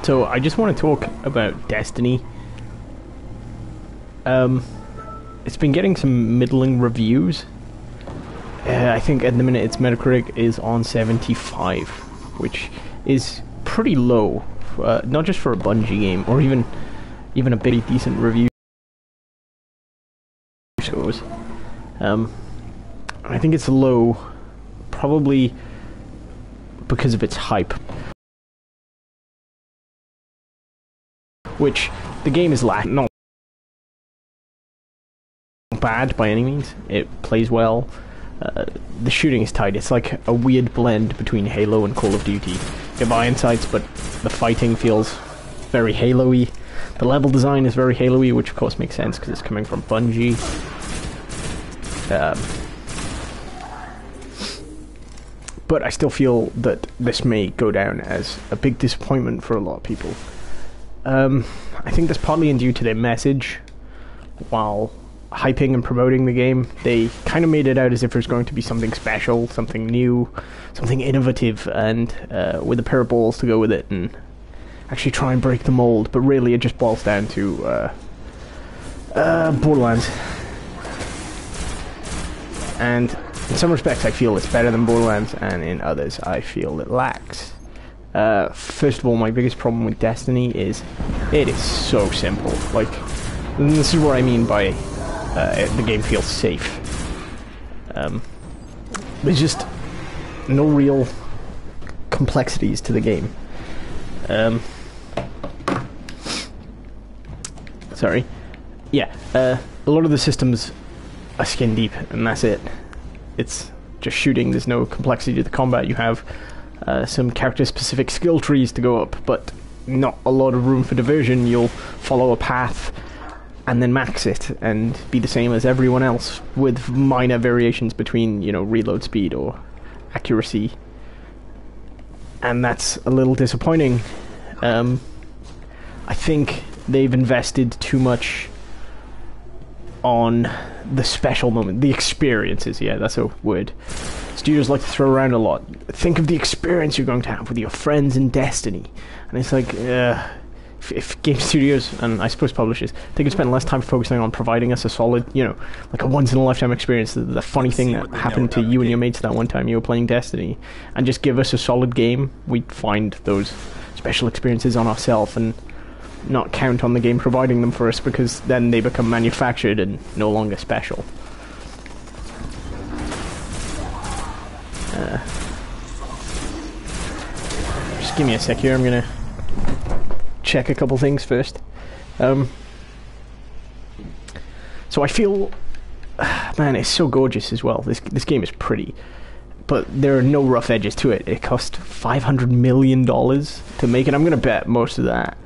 So I just want to talk about Destiny. It's been getting some middling reviews. I think at the minute its Metacritic is on 75, which is pretty low, not just for a Bungie game, or even a pretty decent review scores. I think it's low, probably because of its hype, which the game is lacking. Not bad by any means. It plays well. The shooting is tight. It's like a weird blend between Halo and Call of Duty. You have iron sights, but the fighting feels very Halo-y. The level design is very Halo-y, which of course makes sense because it's coming from Bungie. But I still feel that this may go down as a big disappointment for a lot of people. I think that's partly due to their message. While hyping and promoting the game, they kind of made it out as if there's going to be something special, something new, something innovative, and with a pair of balls to go with it and actually try and break the mold. But really it just boils down to Borderlands. And in some respects I feel it's better than Borderlands, and in others I feel it lacks. First of all, my biggest problem with Destiny is it is so simple. Like, this is what I mean by the game feels safe. There's just no real complexities to the game. Sorry. Yeah, a lot of the systems are skin deep, and that's it. It's just shooting. There's no complexity to the combat. You have some character-specific skill trees to go up, but not a lot of room for diversion. You'll follow a path and then max it and be the same as everyone else, with minor variations between, you know, reload speed or accuracy. And that's a little disappointing. I think they've invested too much on the special moment, the experiences. Yeah, that's a word studios like to throw around a lot. Think of the experience you're going to have with your friends in Destiny. And it's like, if game studios, and I suppose publishers, they could spend less time focusing on providing us a solid, you know, like a once-in-a-lifetime experience, the funny thing that happened to you and your mates that one time you were playing Destiny, and just give us a solid game, we'd find those special experiences on ourselves and not count on the game providing them for us, because then they become manufactured and no longer special. Just give me a sec here, I'm gonna check a couple things first. So I feel, man, it's so gorgeous as well. This game is pretty, but there are no rough edges to it. It cost $500 million to make it. I'm gonna bet most of that.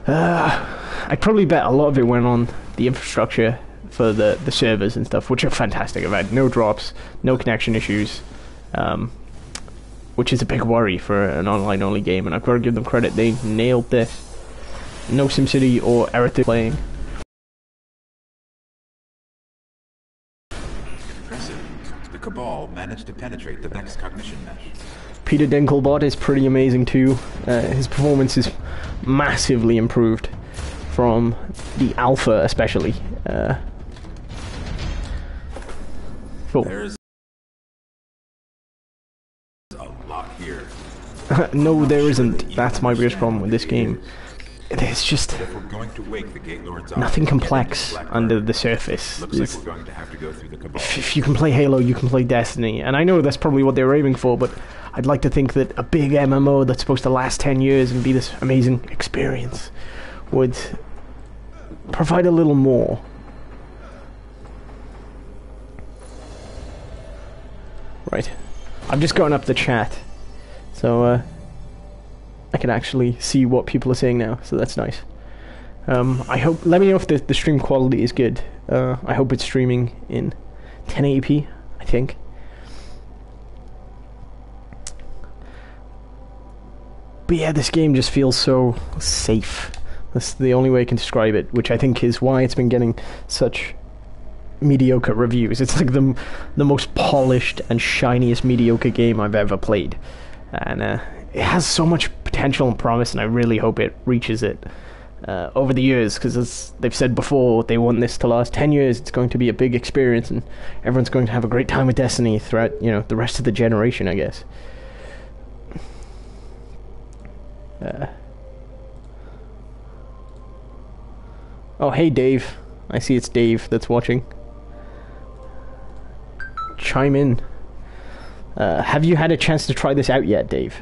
I'd probably bet a lot of it went on the infrastructure for the servers and stuff, which are fantastic. I've had no drops, no connection issues, which is a big worry for an online-only game, and I've got to give them credit. They nailed this. No SimCity or error playing. Impressive. The Cabal managed to penetrate the Vex cognition mesh. Peter Dinklebot is pretty amazing too. His performance is massively improved from the alpha, especially. Cool. There's a lot here. No, there isn't. That's my biggest problem with this game. There's just If we're going to wake the Gate Lords up, nothing complex under the surface. Looks like we're going to have to go through the Cabal. If you can play Halo, you can play Destiny. And I know that's probably what they were aiming for, but I'd like to think that a big MMO that's supposed to last 10 years and be this amazing experience would provide a little more. Right. I've just gotten up the chat, so I can actually see what people are saying now, so that's nice. I hope, let me know if the stream quality is good. I hope it's streaming in 1080p, I think. But yeah, this game just feels so safe. That's the only way I can describe it, which I think is why it's been getting such mediocre reviews. It's like the most polished and shiniest mediocre game I've ever played. And it has so much potential potential and promise, and I really hope it reaches it over the years, because as they've said before, they want this to last 10 years. It's going to be a big experience, and everyone's going to have a great time with Destiny throughout, the rest of the generation, I guess. Oh, hey, Dave. I see it's Dave that's watching. Chime in. Have you had a chance to try this out yet, Dave?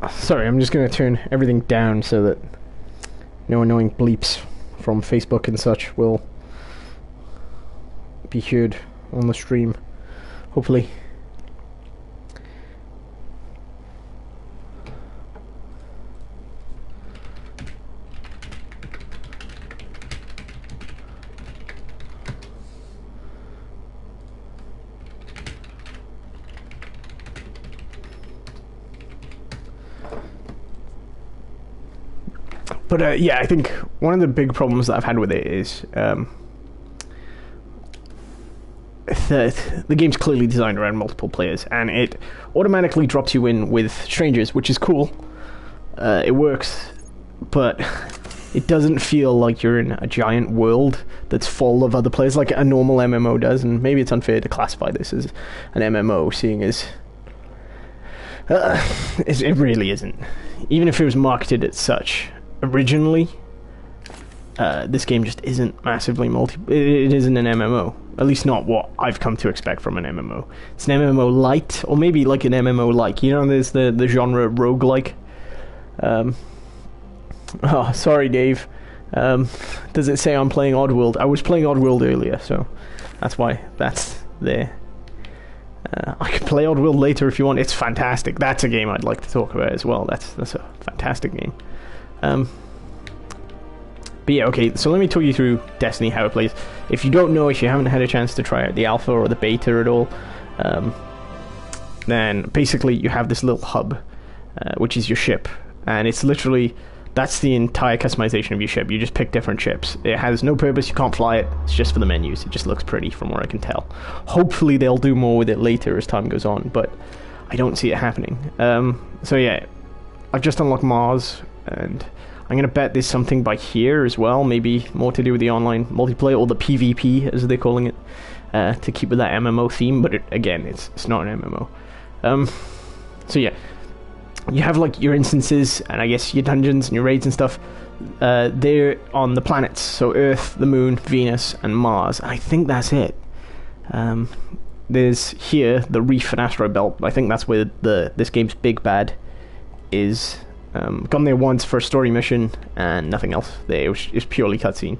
Sorry, I'm just going to turn everything down so that no annoying bleeps from Facebook and such will be heard on the stream, hopefully. But yeah, I think one of the big problems that I've had with it is that the game's clearly designed around multiple players, and it automatically drops you in with strangers, which is cool. It works, but it doesn't feel like you're in a giant world that's full of other players like a normal MMO does, and maybe it's unfair to classify this as an MMO, seeing as it really isn't. Even if it was marketed as such originally, this game just isn't massively it isn't an MMO, at least not what I've come to expect from an MMO. It's an MMO light, or maybe like an MMO like, there's the genre roguelike. Oh, sorry, Dave. Does it say I'm playing Oddworld? I was playing Oddworld earlier, so that's why that's there. I can play Oddworld later if you want. It's fantastic. That's a game I'd like to talk about as well. That's a fantastic game. But yeah, okay, so let me talk you through Destiny, how it plays. If you don't know, if you haven't had a chance to try out the alpha or the beta at all, then basically you have this little hub, which is your ship, and it's literally, that's the entire customization of your ship. You just pick different ships. It has no purpose, you can't fly it, it's just for the menus. It just looks pretty from what I can tell. Hopefully they'll do more with it later as time goes on, but I don't see it happening. So yeah, I've just unlocked Mars, and I'm going to bet there's something by here as well, maybe more to do with the online multiplayer, or the PvP as they're calling it, to keep with that MMO theme, but again, it's not an MMO. So yeah, you have like your instances, and I guess your dungeons and your raids and stuff, they're on the planets, so Earth, the Moon, Venus, and Mars. I think that's it. There's here, the Reef and Asteroid Belt. I think that's where this game's big bad is. Gone there once for a story mission and nothing else there. It was purely cutscene.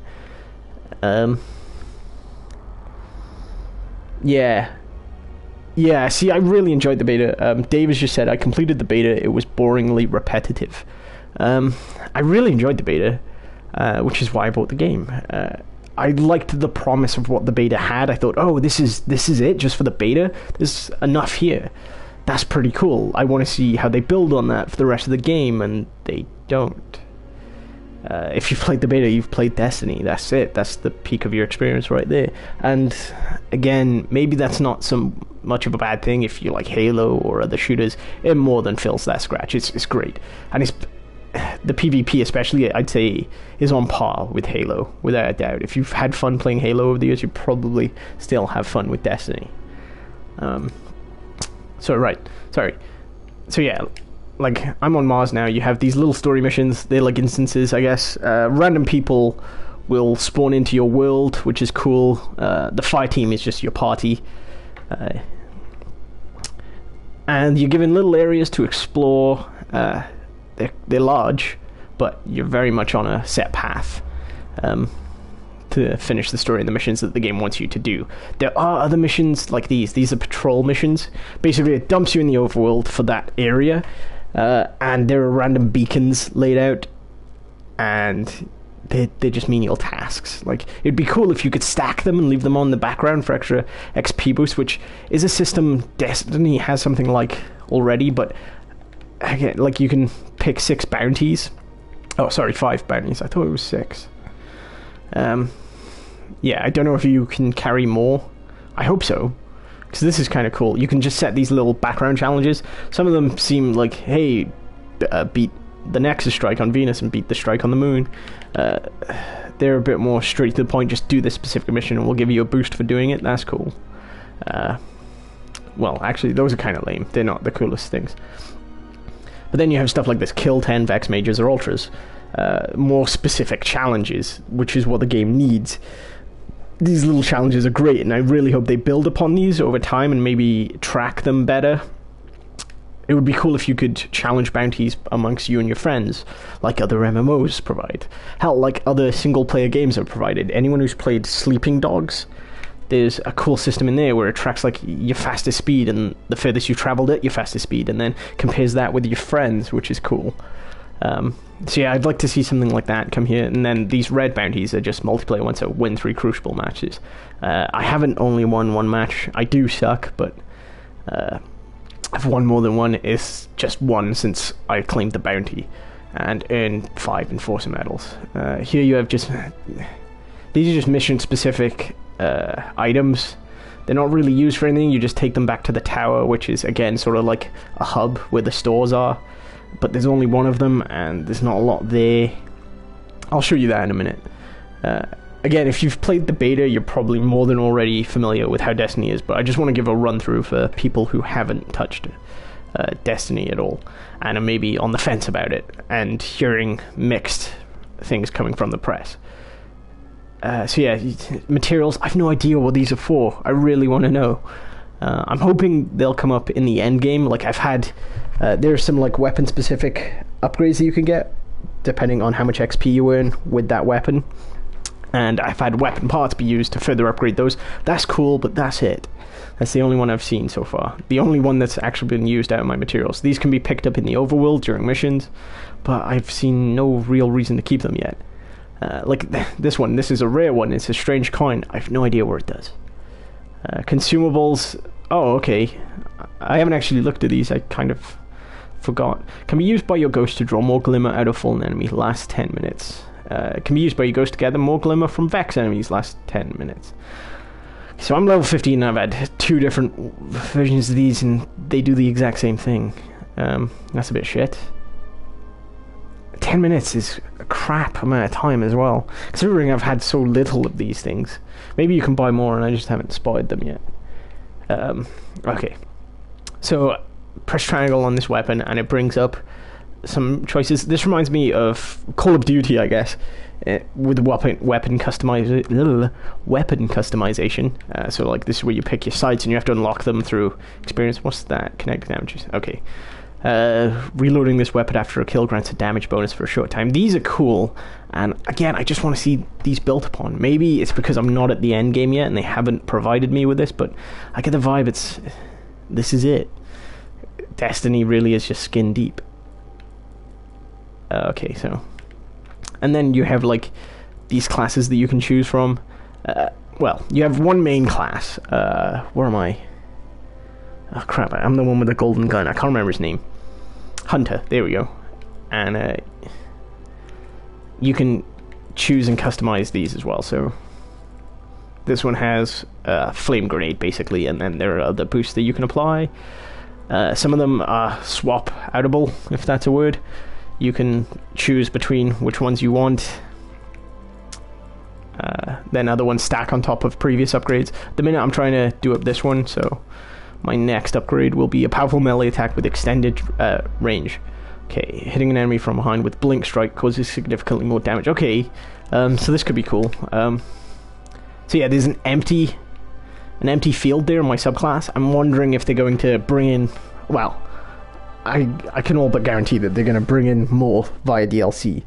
Yeah, see, I really enjoyed the beta. Dave has just said I completed the beta. It was boringly repetitive. I really enjoyed the beta, which is why I bought the game. I liked the promise of what the beta had. I thought, oh, this is it just for the beta? There's enough here. That's pretty cool. I want to see how they build on that for the rest of the game, and they don't. If you've played the beta, you've played Destiny. That's it. That's the peak of your experience right there. And again, maybe that's not so much of a bad thing if you like Halo or other shooters. It more than fills that scratch. It's great. And the PvP especially, I'd say, is on par with Halo, without a doubt. If you've had fun playing Halo over the years, you probably still have fun with Destiny. So yeah, like, I'm on Mars now. You have these little story missions. They're like instances, I guess. Random people will spawn into your world, which is cool. The fire team is just your party. And you're given little areas to explore. They're large, but you're very much on a set path to finish the story and the missions that the game wants you to do. There are other missions like these. These are patrol missions. Basically, it dumps you in the overworld for that area, and there are random beacons laid out, and they're just menial tasks. Like, it'd be cool if you could stack them and leave them on the background for extra XP boost, which is a system Destiny has something like already, but again, like, you can pick 6 bounties. Oh, sorry, 5 bounties. I thought it was 6. Yeah, I don't know if you can carry more. I hope so, because this is kind of cool. You can just set these little background challenges. Some of them seem like, hey, beat the Nexus strike on Venus and beat the strike on the moon. They're a bit more straight to the point. Just do this specific mission and we'll give you a boost for doing it. That's cool. Well, actually, those are kind of lame. They're not the coolest things. But then you have stuff like this: kill 10 Vex Majors or Ultras. More specific challenges, which is what the game needs. These little challenges are great, and I really hope they build upon these over time and maybe track them better. It would be cool if you could challenge bounties amongst you and your friends, like other MMOs provide. Hell, like other single-player games have provided. Anyone who's played Sleeping Dogs, there's a cool system in there where it tracks like your fastest speed and the furthest you've travelled at your fastest speed, and then compares that with your friends, which is cool. So yeah, I'd like to see something like that come here. And then these red bounties are just multiplayer ones, so win 3 Crucible matches. I haven't only won 1 match. I do suck, but I've won more than 1. It's just 1 since I claimed the bounty and earned 5 Enforcer medals. Here you have just... These are just mission-specific items. They're not really used for anything. You just take them back to the tower, which is, again, sort of like a hub where the stores are. But there's only 1 of them, and there's not a lot there. I'll show you that in a minute. Again, if you've played the beta, you're probably more than already familiar with how Destiny is, but I just want to give a run-through for people who haven't touched Destiny at all, and are maybe on the fence about it, and hearing mixed things coming from the press. So yeah, materials, I've no idea what these are for. I really want to know. I'm hoping they'll come up in the end game. Like, I've had... there's some like weapon-specific upgrades that you can get, depending on how much XP you earn with that weapon. And I've had weapon parts be used to further upgrade those. That's cool, but that's it. That's the only one I've seen so far. The only one that's actually been used out of my materials. These can be picked up in the overworld during missions, but I've seen no real reason to keep them yet. Like this one, this is a rare one. It's a strange coin. I have no idea what it does. Consumables. Oh, okay. I haven't actually looked at these. I kind of forgot. Can be used by your ghost to draw more glimmer out of fallen enemy. Last 10 minutes. Can be used by your ghost to gather more glimmer from Vex enemies. Last 10 minutes. So I'm level 15 and I've had 2 different versions of these and they do the exact same thing. That's a bit shit. 10 minutes is a crap amount of time as well, considering I've had so little of these things. Maybe you can buy more and I just haven't spotted them yet. Okay. So, press triangle on this weapon and it brings up some choices. This reminds me of Call of Duty, I guess, with weapon customization. So like this is where you pick your sights and you have to unlock them through experience. What's that? Kinetic damages. Okay. Reloading this weapon after a kill grants a damage bonus for a short time. These are cool, and again, I just want to see these built upon. Maybe it's because I'm not at the end game yet and they haven't provided me with this, but I get the vibe this is it. Destiny really is just skin deep. Okay, so... And then you have, like, these classes that you can choose from. Well, you have one main class. Where am I? Oh, crap, I'm the one with the golden gun. I can't remember his name. Hunter, there we go. And you can choose and customize these as well. So this one has a flame grenade, basically, and then there are other boosts that you can apply. Some of them are swap-outable, if that's a word. You can choose between which ones you want. Then other ones stack on top of previous upgrades. At the minute I'm trying to do up this one, so my next upgrade will be a powerful melee attack with extended range. Okay, hitting an enemy from behind with blink strike causes significantly more damage. Okay, so this could be cool. So yeah, there's an empty field there in my subclass. I'm wondering if they're going to bring in... Well, I can all but guarantee that they're going to bring in more via DLC.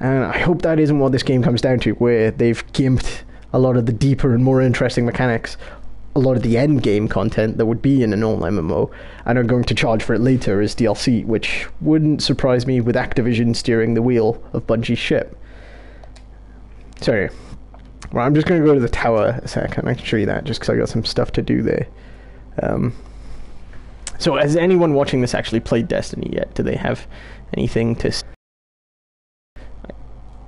And I hope that isn't what this game comes down to, where they've gimped a lot of the deeper and more interesting mechanics a lot of the end game content that would be in a normal MMO, and are going to charge for it later as DLC, which wouldn't surprise me with Activision steering the wheel of Bungie's ship. Sorry. Well, I'm just going to go to the tower a sec, and I can show you that, just because I got some stuff to do there. So has anyone watching this actually played Destiny yet? Do they have anything to...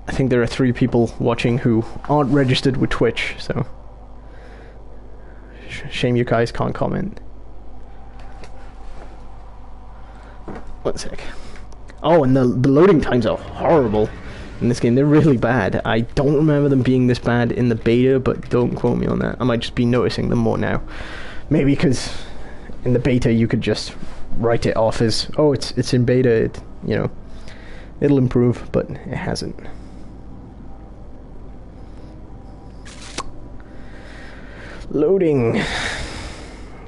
I think there are 3 people watching who aren't registered with Twitch, so... Shame you guys can't comment. One sec. Oh, and the loading times are horrible in this game. They're really bad. I don't remember them being this bad in the beta, but don't quote me on that. I might just be noticing them more now. Maybe because in the beta you could just write it off as, oh, it's in beta, you know, it'll improve, but it hasn't. Loading.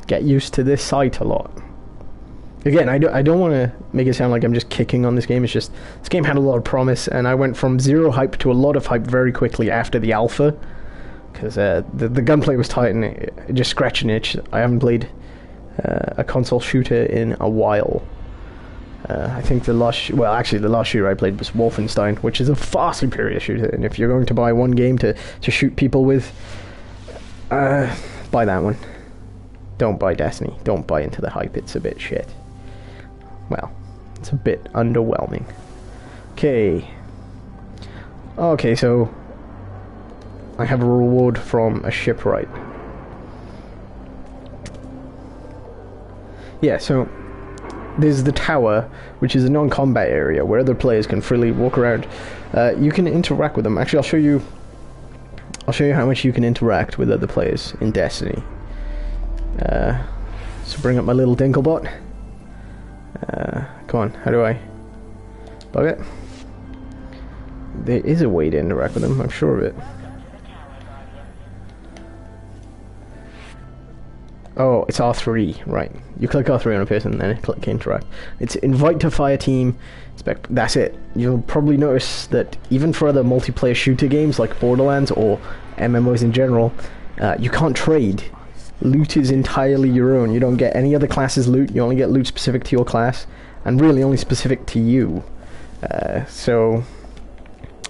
Get used to this site a lot. Again, I don't want to make it sound like I'm just kicking on this game. It's just, this game had a lot of promise, and I went from zero hype to a lot of hype very quickly after the alpha, because the gunplay was tight and it just scratched an itch. I haven't played a console shooter in a while. I think the last shooter I played was Wolfenstein, which is a far superior shooter, and if you're going to buy one game to shoot people with, buy that one. Don't buy Destiny. Don't buy into the hype. It's a bit shit. Well, it's a bit underwhelming. Okay, so I have a reward from a shipwright. Yeah, so there's the tower, which is a non-combat area where other players can freely walk around. You can interact with them. Actually, I'll show you how much you can interact with other players in Destiny. So bring up my little Dinklebot. Come on, how do I bug it? There is a way to interact with them, I'm sure of it. Oh, it's R3, right. You click R3 on a person and then click interact. It's invite to fire team. That's it. You'll probably notice that even for other multiplayer shooter games like Borderlands or MMOs in general, you can't trade. Loot is entirely your own. You don't get any other class's loot. You only get loot specific to your class, and really only specific to you. So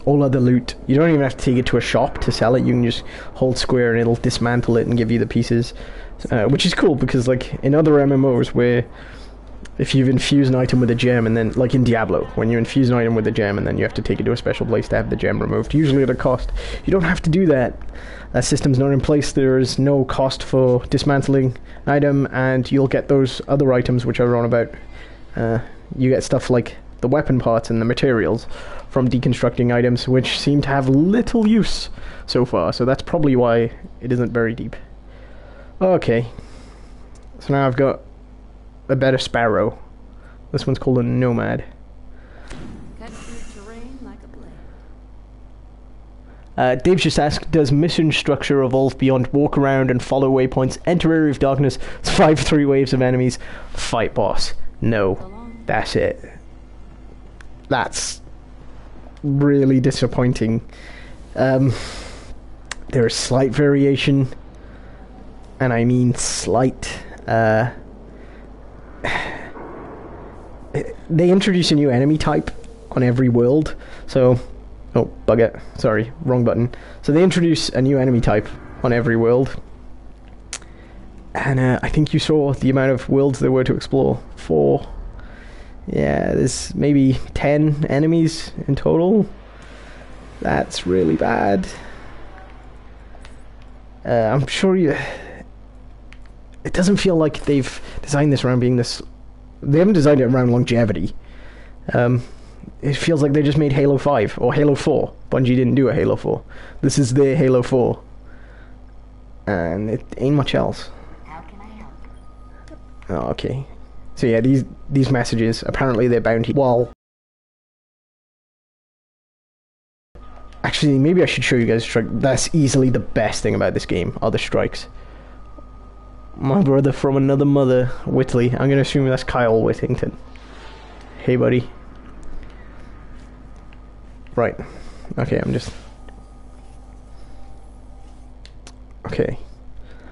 all other loot, you don't even have to take it to a shop to sell it. You can just hold square and it'll dismantle it and give you the pieces, which is cool, because like in other MMOs where if you've infused an item with a gem, and then like in Diablo, when you infuse an item with a gem and then you have to take it to a special place to have the gem removed, usually at a cost, you don't have to do that. That system's not in place. There is no cost for dismantling an item, and you'll get those other items which I wrote about. You get stuff like the weapon parts and the materials from deconstructing items, which seem to have little use so far, so that's probably why it isn't very deep. Okay, so now I've got a better sparrow. This one's called a nomad. Cut through terrain like a blade. Dave's just asked, does mission structure evolve beyond walk around and follow waypoints, enter area of darkness, survive 3 waves of enemies, fight boss? No, that's it. That's really disappointing. There is slight variation, and I mean slight. They introduce a new enemy type on every world, so... Oh, bug it. Sorry, wrong button. So they introduce a new enemy type on every world. And I think you saw the amount of worlds there were to explore. 4. Yeah, there's maybe 10 enemies in total. That's really bad. I'm sure you... It doesn't feel like they've designed this around being this... They haven't designed it around longevity. It feels like they just made Halo 5 or Halo 4. Bungie didn't do a Halo 4. This is their Halo 4. And it ain't much else. How can I help? Oh, okay. So yeah, these messages, apparently they're bounty. Well, actually, maybe I should show you guys a strike. That's easily the best thing about this game, are the strikes. My brother from another mother, Whitley. I'm going to assume that's Kyle Whittington. Hey, buddy. Right. Okay, I'm just... Okay.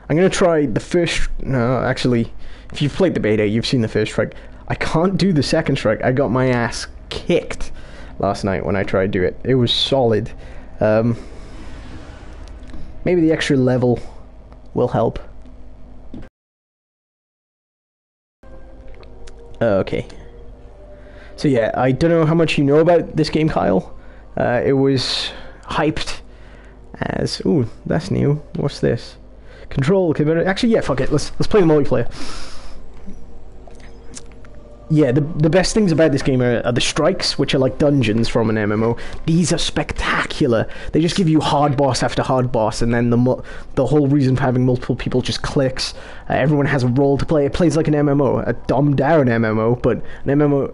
I'm gonna try the first... No, actually, if you've played the beta, you've seen the first strike. I can't do the second strike. I got my ass kicked last night when I tried to do it. It was solid. Maybe the extra level will help. Okay. So yeah, I don't know how much you know about this game, Kyle. It was hyped as... Ooh, that's new. What's this? Control... Actually, yeah, fuck it. Let's play the multiplayer. Yeah, the best things about this game are the strikes, which are like dungeons from an MMO. These are spectacular. They just give you hard boss after hard boss, and then the whole reason for having multiple people just clicks. Everyone has a role to play. It plays like an MMO, a dumbed down MMO, but an MMO,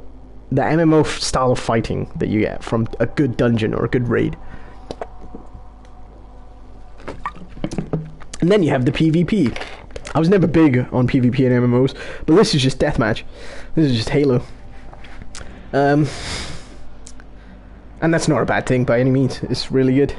the MMO style of fighting that you get from a good dungeon or a good raid. And then you have the PvP. I was never big on PvP and MMOs, but this is just deathmatch. This is just Halo. And that's not a bad thing by any means. It's really good.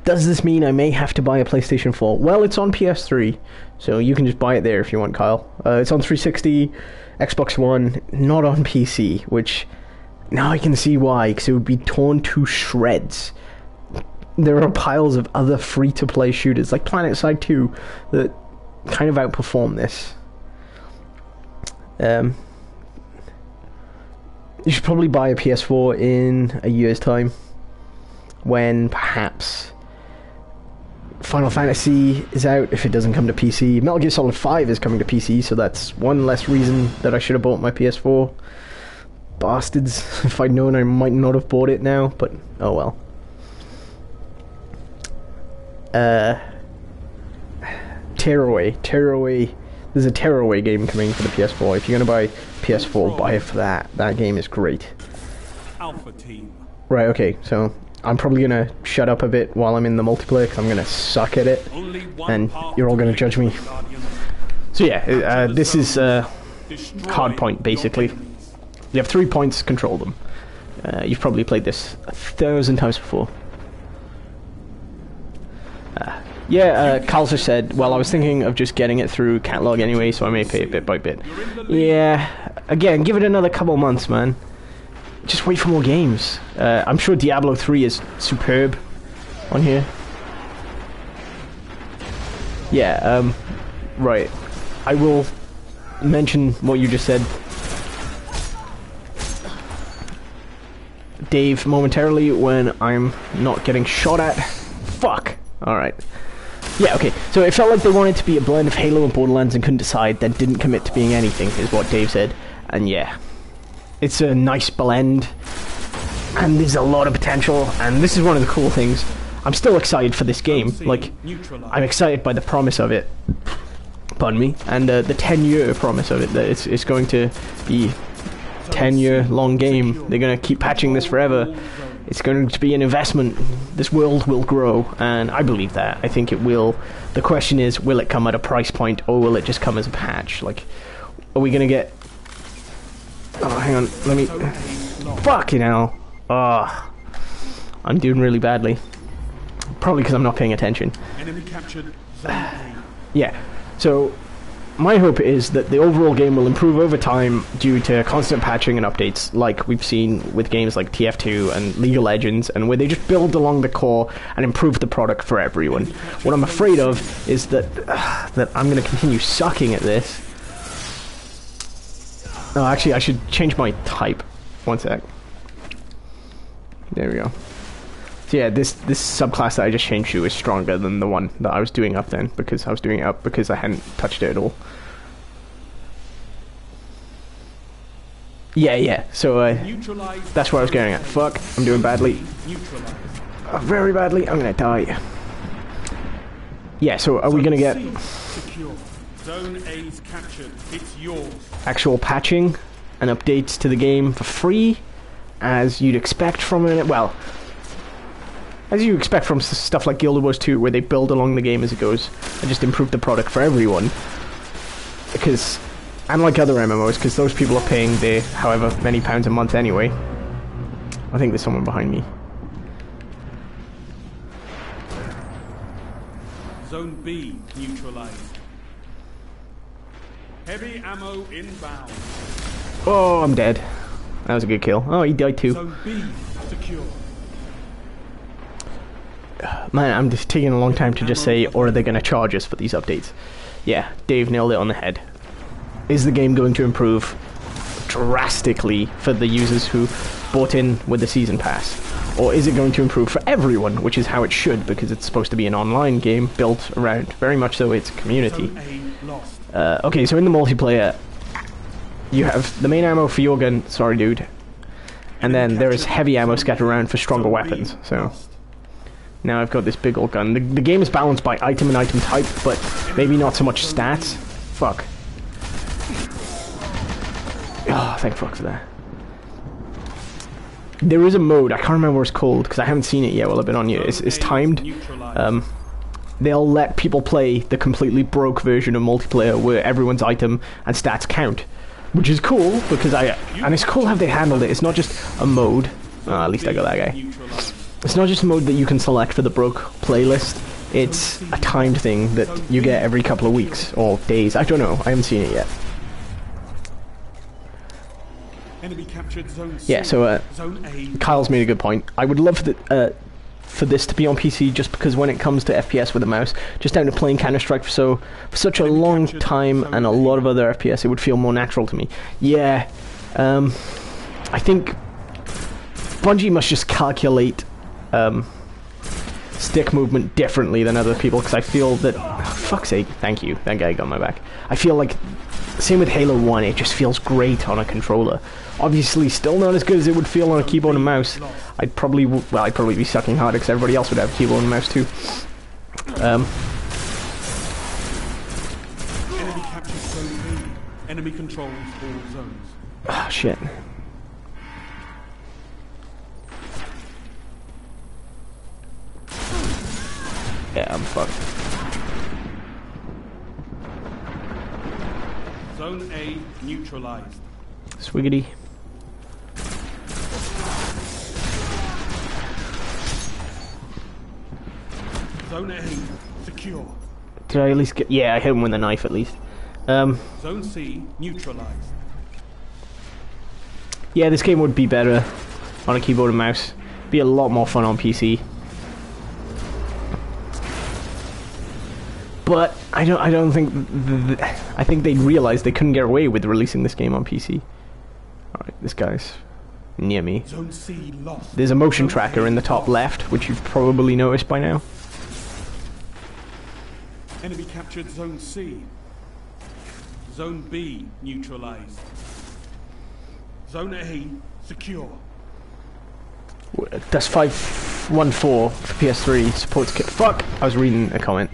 Does this mean I may have to buy a PlayStation 4? Well, it's on PS3, so you can just buy it there if you want, Kyle. It's on 360, Xbox One, not on PC, which now I can see why, because it would be torn to shreds. There are piles of other free-to-play shooters, like PlanetSide 2, that kind of outperform this. You should probably buy a PS4 in a year's time, when perhaps Final Fantasy is out, if it doesn't come to PC. Metal Gear Solid 5 is coming to PC, so that's one less reason that I should have bought my PS4. Bastards. If I'd known, I might not have bought it now, but oh well. Tearaway. There's a Tearaway game coming for the PS4. If you're gonna buy PS4, buy it for that. That game is great. Alpha Team. Right, okay, so I'm probably gonna shut up a bit while I'm in the multiplayer, because I'm gonna suck at it, and you're all gonna judge me. So yeah, this is hardpoint, basically. You have 3 points, control them. You've probably played this 1,000 times before. Carl just said, well, I was thinking of just getting it through catalog anyway, so I may pay it bit by bit. Yeah, again, give it another couple months, man. Just wait for more games. I'm sure Diablo 3 is superb on here. Yeah, right. I will mention what you just said, Dave, momentarily when I'm not getting shot at. Fuck. Alright. Yeah, okay, so it felt like they wanted to be a blend of Halo and Borderlands and couldn't decide, then didn't commit to being anything, is what Dave said. And yeah, it's a nice blend, and there's a lot of potential, and this is one of the cool things. I'm still excited for this game. Like, I'm excited by the promise of it, pardon me, and the 10-year promise of it, that it's going to be a 10-year long game. They're going to keep patching this forever. It's going to be an investment. This world will grow, and I believe that. I think it will. The question is, will it come at a price point, or will it just come as a patch? Like, are we going to get... Oh, hang on. Let me... Fucking hell. Oh, I'm doing really badly. Probably because I'm not paying attention. Enemy captured. Yeah, so... My hope is that the overall game will improve over time due to constant patching and updates, like we've seen with games like TF2 and League of Legends, and where they just build along the core and improve the product for everyone. What I'm afraid of is that I'm going to continue sucking at this. Oh, actually, I should change my type. One sec. There we go. So yeah, this subclass that I just changed to is stronger than the one that I was doing up then, because I was doing it up because I hadn't touched it at all. Yeah, so that's what I was getting at. Fuck, I'm doing badly. Very badly, I'm gonna die. Yeah, so are we gonna get Zone A's captured. It's yours. Actual patching and updates to the game for free, as you'd expect from it? Well, as you expect from stuff like Guild Wars 2, where they build along the game as it goes and just improve the product for everyone. Because, unlike other MMOs, because those people are paying their however many pounds a month anyway. I think there's someone behind me. Zone B neutralized. Heavy ammo inbound. Oh, I'm dead. That was a good kill. Oh, he died too. Zone B secure. Man, I'm just taking a long time to just say, or are they going to charge us for these updates? Yeah, Dave nailed it on the head. Is the game going to improve drastically for the users who bought in with the season pass? Or is it going to improve for everyone, which is how it should, because it's supposed to be an online game built around, very much so, its community. Okay, so in the multiplayer, you have the main ammo for your gun, sorry dude, and then there is heavy ammo scattered around for stronger weapons, so... Now I've got this big old gun. The game is balanced by item and item type, but maybe not so much stats. Fuck. Oh, thank fuck for that. There is a mode, I can't remember what it's called, because I haven't seen it yet while I've been on here. It's timed. They'll let people play the completely broke version of multiplayer where everyone's item and stats count. Which is cool, because and it's cool how they handled it. It's not just a mode. At least I got that guy. It's not just a mode that you can select for the broke playlist. It's a timed thing that you get every couple of weeks or days. I don't know. I haven't seen it yet. Enemy captured zone C. Yeah, so Zone A. Kyle's made a good point. I would love for this to be on PC, just because when it comes to FPS with a mouse, just down to playing Counter-Strike for such a long time and a lot of other FPS, it would feel more natural to me. Yeah, I think Bungie must just calculate stick movement differently than other people, because I feel that... Oh, fuck's sake, thank you, that guy got my back. I feel like, same with Halo 1, it just feels great on a controller. Obviously still not as good as it would feel on a keyboard and mouse. I'd probably be sucking harder because everybody else would have a keyboard and mouse too. Enemy captured zone B. Enemy controls all zones. Ah, shit. Yeah, I'm fucked. Zone A neutralized. Swiggity. Zone A secure. Did I at least get... Yeah, I hit him with a knife at least. Zone C neutralized. Yeah, this game would be better on a keyboard and mouse. Be a lot more fun on PC. But I don't think... I think they realized they couldn't get away with releasing this game on PC. Alright, this guy's near me. Zone C lost. There's a motion tracker in the top left, which you've probably noticed by now. Enemy captured Zone C. Zone B neutralized. Zone A secure. That's 514 for PS3 supports kit. Fuck! I was reading a comment.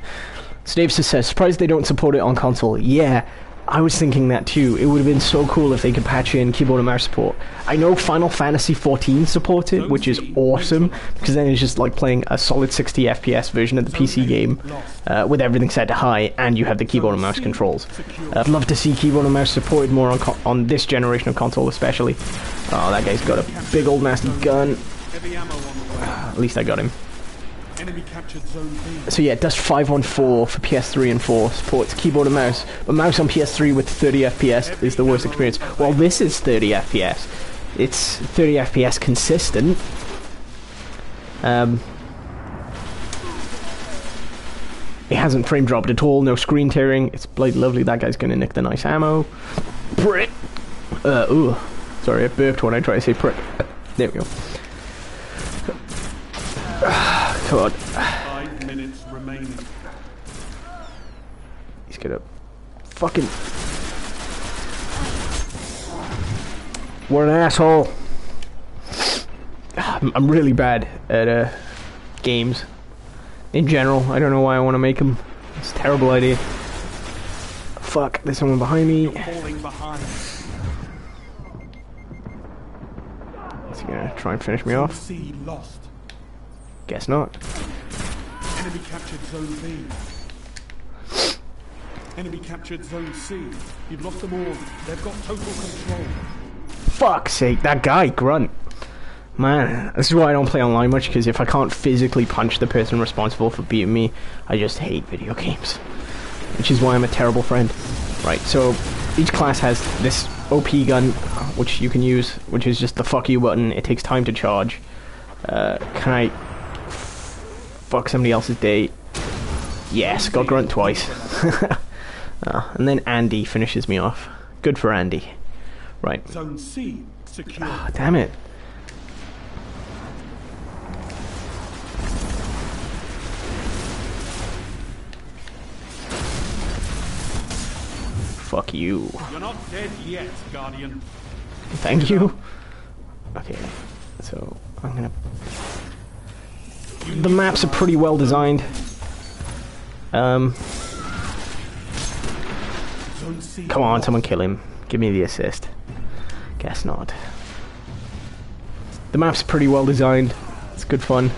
Stave says, surprised they don't support it on console. Yeah, I was thinking that too. It would have been so cool if they could patch in keyboard and mouse support. I know Final Fantasy XIV supports it, which is awesome, because then it's just like playing a solid 60 FPS version of the PC game with everything set to high, and you have the keyboard and mouse controls. I'd love to see keyboard and mouse supported more on this generation of console especially. Oh, that guy's got a big old nasty gun. At least I got him. Enemy captured Zone B. So yeah, it does 514 for PS3 and 4, supports keyboard and mouse, but mouse on PS3 with 30 FPS is the worst experience. Well, this is 30 FPS. It's 30 FPS consistent. It hasn't frame dropped at all, no screen tearing. It's bloody lovely. That guy's gonna nick the nice ammo. Prick! Ooh. Sorry, I burped when I tried to say prick. There we go. Come on. 5 minutes remaining. He's gonna fucking... What an asshole. I'm really bad at games in general. I don't know why I want to make them. It's a terrible idea. Fuck, there's someone behind me. You're falling behind. Is he gonna try and finish me off? C lost. Guess not. Enemy captured Zone B. Enemy captured Zone C. You've lost them all. They've got total control. Fuck's sake, that guy, Grunt. Man, this is why I don't play online much, because if I can't physically punch the person responsible for beating me, I just hate video games. Which is why I'm a terrible friend. Right, so each class has this OP gun, which you can use, which is just the fuck you button. It takes time to charge. Can I fuck somebody else's day? Yes, got grunt twice. And then Andy finishes me off. Good for Andy. Right. Zone C secure. Ah, damn it. Fuck you. You're not dead yet, Guardian. Thank you. Okay, so I'm gonna... The maps are pretty well designed. Zone C. Come on, someone kill him. Give me the assist. Guess not. The map's pretty well designed. It's good fun.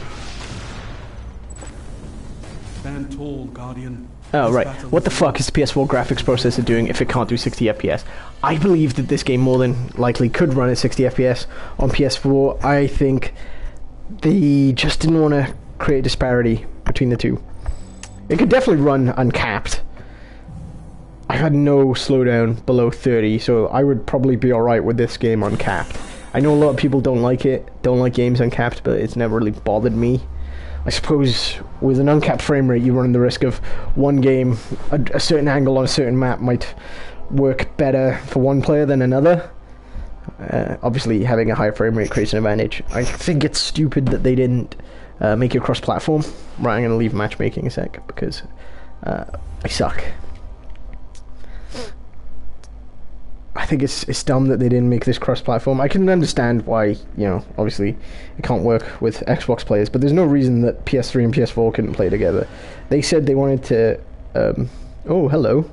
Stand tall, Guardian. Oh, This right. battle What the is fuck is the PS4 graphics processor doing if it can't do 60 FPS? I believe that this game more than likely could run at 60 FPS on PS4. I think they just didn't want to create a disparity between the two. It could definitely run uncapped. I had no slowdown below 30, so I would probably be alright with this game uncapped. I know a lot of people don't like it, don't like games uncapped, but it's never really bothered me. I suppose with an uncapped frame rate, you run the risk of one game, a certain angle on a certain map might work better for one player than another. Obviously, having a higher frame rate creates an advantage. I think it's stupid that they didn't make it cross-platform. Right, I'm going to leave matchmaking a sec, because I suck. I think it's dumb that they didn't make this cross-platform. I can understand why, you know, obviously it can't work with Xbox players, but there's no reason that PS3 and PS4 couldn't play together. They said they wanted to, oh, hello.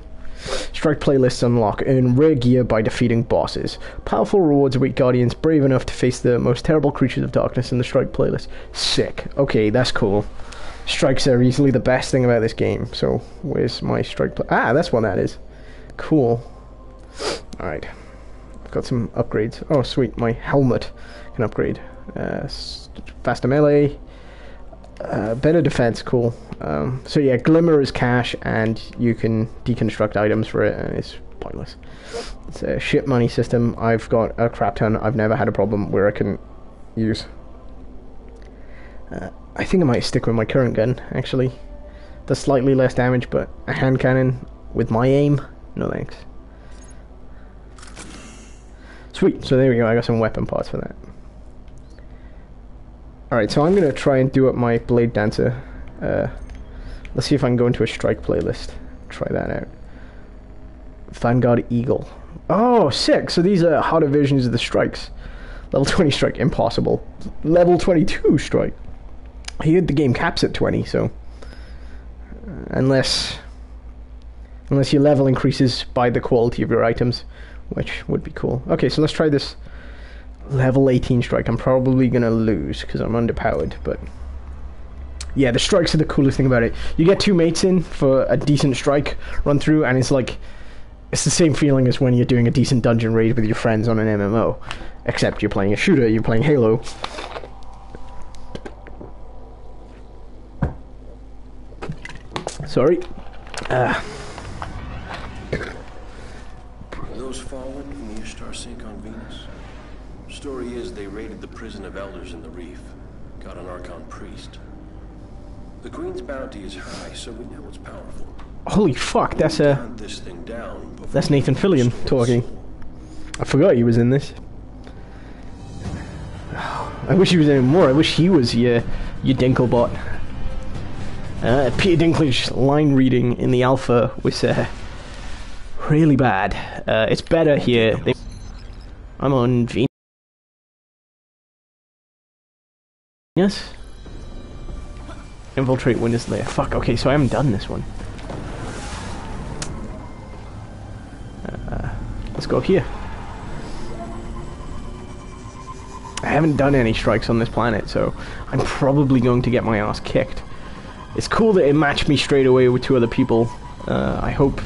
Strike playlists unlock. Earn rare gear by defeating bosses. Powerful rewards await Guardians brave enough to face the most terrible creatures of darkness in the Strike playlist. Sick. Okay, that's cool. Strikes are easily the best thing about this game. So, where's my Strike Ah, that's what that is. Cool. Alright, I've got some upgrades. Oh sweet, my helmet can upgrade. Faster melee, better defense, cool. So yeah, Glimmer is cash and you can deconstruct items for it and it's pointless. It's a shit money system. I've got a crap ton. I've never had a problem where I can use. I think I might stick with my current gun actually. Does slightly less damage, but a hand cannon with my aim? No thanks. Sweet, so there we go, I got some weapon parts for that. Alright, so I'm going to try and do up my Blade Dancer. Let's see if I can go into a Strike playlist. Try that out. Vanguard Eagle. Oh, sick! So these are harder versions of the Strikes. Level 20 Strike, impossible. Level 22 Strike. Here the game caps at 20, so... unless your level increases by the quality of your items. Which would be cool. Okay, so let's try this level 18 strike. I'm probably gonna lose because I'm underpowered, but yeah, the strikes are the coolest thing about it. You get two mates in for a decent strike run through, and it's like it's the same feeling as when you're doing a decent dungeon raid with your friends on an MMO, except you're playing a shooter. You're playing Halo. Sorry. Those fallen from the Ishtar sink on Venus? Story is they raided the prison of elders in the reef, got an Archon priest. The Queen's bounty is high, so we know it's powerful. Holy fuck, that's Hunt this thing down that's Nathan Fillion talking. I forgot he was in this. I wish he was in more. I wish he was your Dinklebot. Peter Dinklage line reading in the alpha was really bad. It's better here. I'm on Venus. Yes. Infiltrate Winter's Lair. Fuck. Okay, so I haven't done this one. Let's go here. I haven't done any strikes on this planet, so I'm probably going to get my ass kicked. It's cool that it matched me straight away with two other people. I hope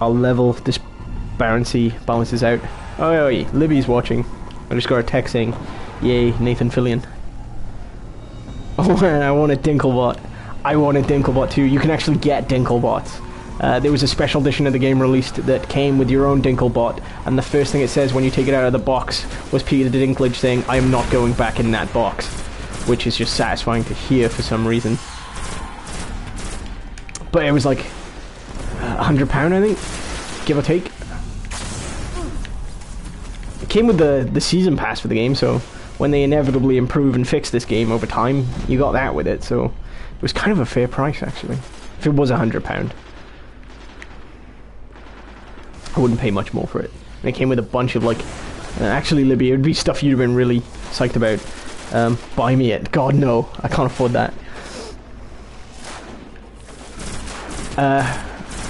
our level disparity balances out. Oh, yeah, Libby's watching. I just got a text saying Yay, Nathan Fillion. Oh man, I want a Dinklebot. I want a Dinklebot too. You can actually get Dinklebots. There was a special edition of the game released that came with your own Dinklebot, and the first thing it says when you take it out of the box was Peter Dinklage saying, "I am not going back in that box," which is just satisfying to hear for some reason. But it was like £100, I think, give or take. It came with the season pass for the game, so when they inevitably improve and fix this game over time, you got that with it, so it was kind of a fair price, actually. If it was £100. I wouldn't pay much more for it. And it came with a bunch of, like... actually, Libby, it would be stuff you'd have been really psyched about. Buy me it. God, no. I can't afford that.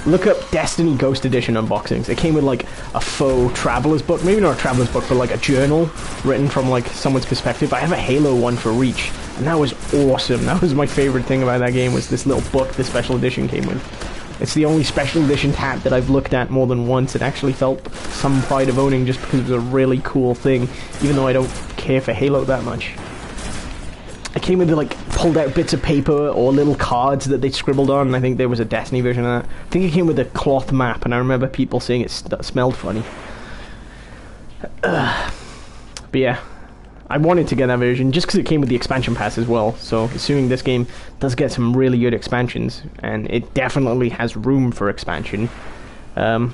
Look up Destiny Ghost Edition unboxings. It came with, like, a faux Traveler's book. Maybe not a Traveler's book, but, like, a journal written from, like, someone's perspective. I have a Halo one for Reach, and that was awesome. That was my favorite thing about that game, was this little book the special edition came with. It's the only special edition tab that I've looked at more than once. It actually felt some pride of owning just because it was a really cool thing, even though I don't care for Halo that much. It came with, like, pulled out bits of paper or little cards that they scribbled on. I think there was a Destiny version of that. I think it came with a cloth map, and I remember people saying it smelled funny. But yeah, I wanted to get that version just because it came with the expansion pass as well. So assuming this game does get some really good expansions, and it definitely has room for expansion, that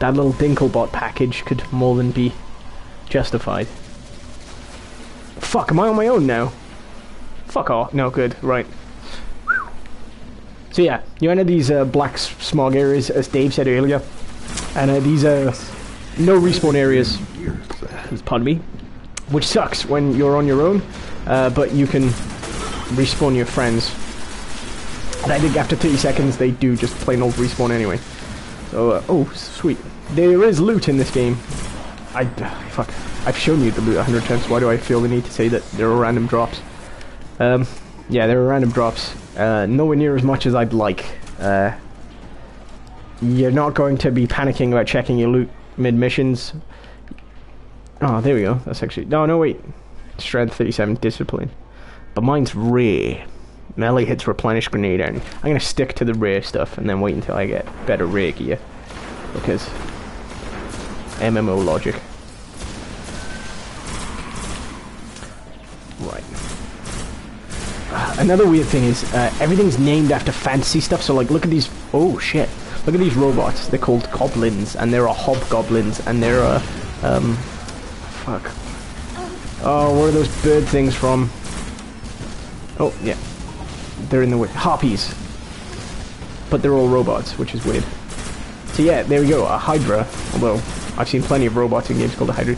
little Dinklebot package could more than be justified. Fuck, am I on my own now? Fuck off. No, good, right. So yeah, you enter these black smog areas, as Dave said earlier, and these are no respawn areas, pardon me, which sucks when you're on your own, but you can respawn your friends. And I think after 30 seconds they do just plain old respawn anyway. So, oh, sweet. There is loot in this game. Fuck. I've shown you the loot 100 times, why do I feel the need to say that there are random drops? Yeah, there are random drops. Nowhere near as much as I'd like. You're not going to be panicking about checking your loot mid-missions. Oh, there we go. That's actually... No, wait. Strength 37, discipline. But mine's rare. Melee hits replenish grenade only. I'm going to stick to the rare stuff and then wait until I get better rare gear. Because... MMO logic. Right. Another weird thing is, everything's named after fantasy stuff, so like, look at these... Oh, shit. Look at these robots. They're called goblins, and there are hobgoblins, and there are, fuck. Oh, where are those bird things from? Oh, yeah. They're in the way. Harpies. But they're all robots, which is weird. So yeah, there we go, a Hydra. Although, I've seen plenty of robots in games called a Hydra.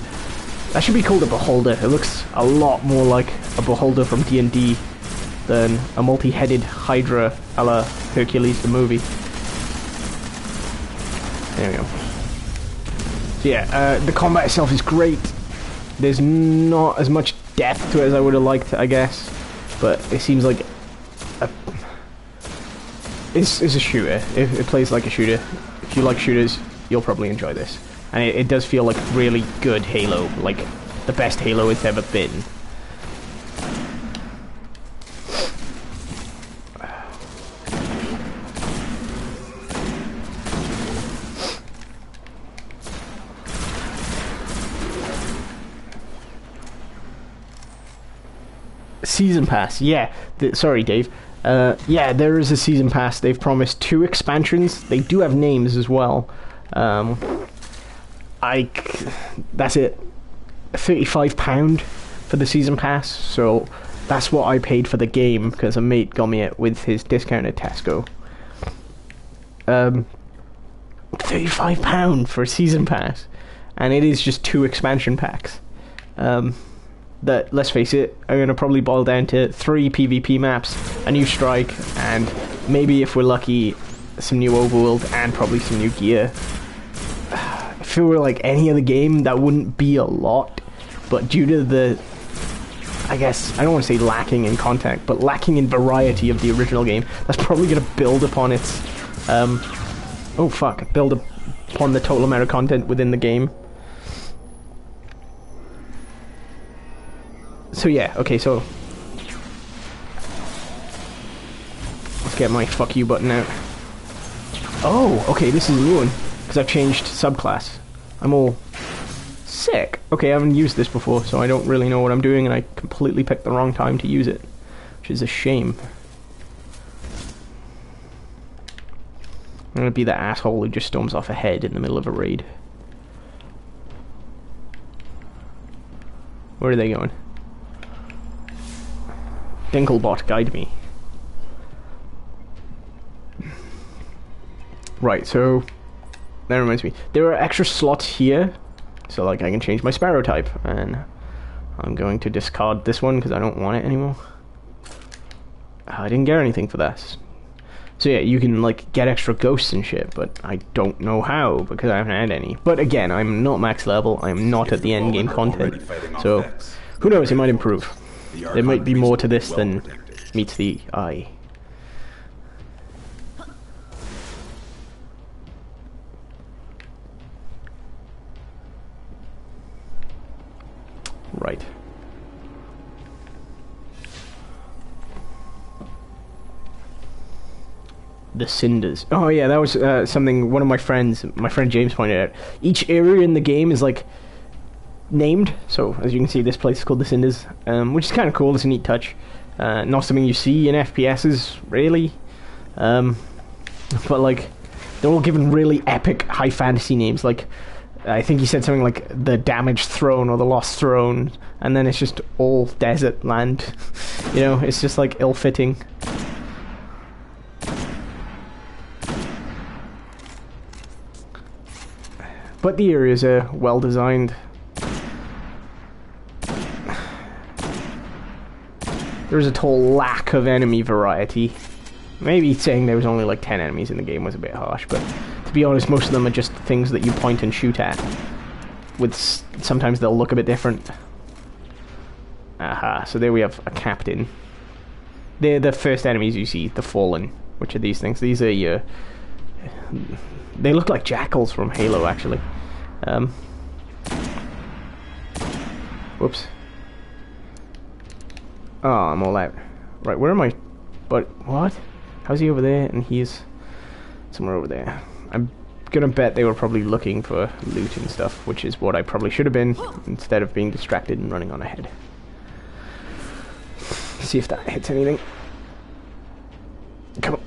That should be called a Beholder. It looks a lot more like a Beholder from D&D than a multi-headed Hydra a la Hercules the movie. There we go. So yeah, the combat itself is great. There's not as much depth to it as I would have liked, I guess. But it seems like it's a shooter. It plays like a shooter. If you like shooters, you'll probably enjoy this. And it does feel like really good Halo, like the best Halo it's ever been. Season Pass, yeah. Sorry, Dave. Yeah, there is a Season Pass. They've promised 2 expansions. They do have names as well. That's it. £35 for the Season Pass, so that's what I paid for the game, because a mate got me it with his discount at Tesco. £35 for a Season Pass, and it is just 2 expansion packs. That, let's face it, are going to probably boil down to 3 PvP maps, a new strike, and maybe, if we're lucky, some new overworld, and probably some new gear. If it were like any other game, that wouldn't be a lot, but due to the, I guess, I don't want to say lacking in content, but lacking in variety of the original game, that's probably going to build upon its, build upon the total amount of content within the game. So yeah, okay, so let's get my fuck you button out. Oh, okay, this is a new one, because I've changed subclass. I'm all sick. Okay, I haven't used this before, so I don't really know what I'm doing, and I completely picked the wrong time to use it, which is a shame. I'm gonna be that asshole who just storms off ahead in the middle of a raid. Where are they going? Dinklebot, guide me. Right, so that reminds me. There are extra slots here, so like I can change my sparrow type, and I'm going to discard this one because I don't want it anymore. I didn't get anything for that. So yeah, you can like get extra ghosts and shit, but I don't know how because I haven't had any. But again, I'm not max level. I'm not at the end game content, so who knows? It might improve. There might be more to this than meets the eye. Right. The cinders. Oh yeah, that was something one of my friend James pointed out. Each area in the game is like named. So as you can see, this place is called the cinders, which is kind of cool. It's a neat touch. Not something you see in FPSs really, but like they're all given really epic high fantasy names. Like I think he said something like the Damaged Throne or the Lost Throne, and then it's just all desert land. You know, it's just like ill-fitting. But the areas are well designed. There's a total lack of enemy variety. Maybe saying there was only like 10 enemies in the game was a bit harsh, but to be honest, most of them are just things that you point and shoot at. With sometimes they'll look a bit different. Aha, so there we have a captain. They're the first enemies you see, the Fallen, which are these things. These are your... They look like jackals from Halo, actually. Whoops. Oh, I'm all out. Right, where am I? But, what? How's he over there? And he's somewhere over there. I'm gonna bet they were probably looking for loot and stuff, which is what I probably should have been, instead of being distracted and running on ahead. See if that hits anything. Come on.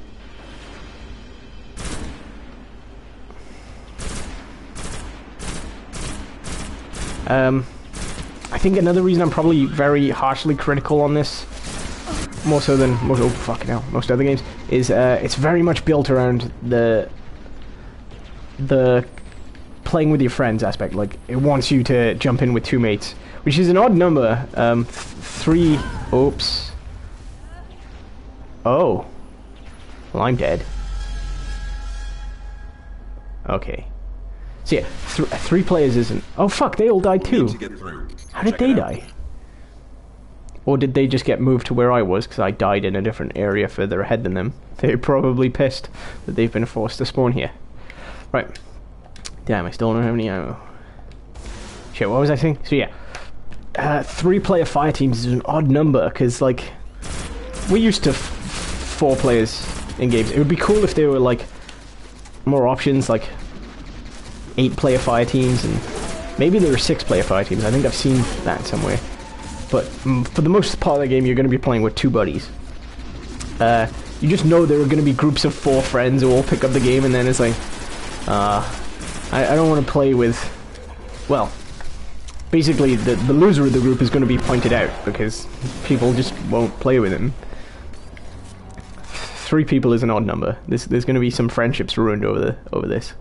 I think another reason I'm probably very harshly critical on this, more so than most other games, is it's very much built around the playing with your friends aspect. Like, it wants you to jump in with two mates, which is an odd number. 3. Oops. Oh. Well, I'm dead. Okay. So yeah, 3 players isn't... Oh fuck, they all died too. How did they die? Or did they just get moved to where I was because I died in a different area further ahead than them? They're probably pissed that they've been forced to spawn here. Right. Damn, I still don't have any ammo. Shit, what was I saying? So yeah, 3-player fire teams is an odd number because, like, we're used to 4 players in games. It would be cool if there were, like, more options, like 8-player fire teams, and maybe there were 6-player fire teams. I think I've seen that somewhere. But for the most part of the game, you're going to be playing with 2 buddies. You just know there are going to be groups of 4 friends who all pick up the game, and then it's like, I don't want to play with... Well, basically, the loser of the group is going to be pointed out, because people just won't play with him. 3 people is an odd number. There's going to be some friendships ruined over this.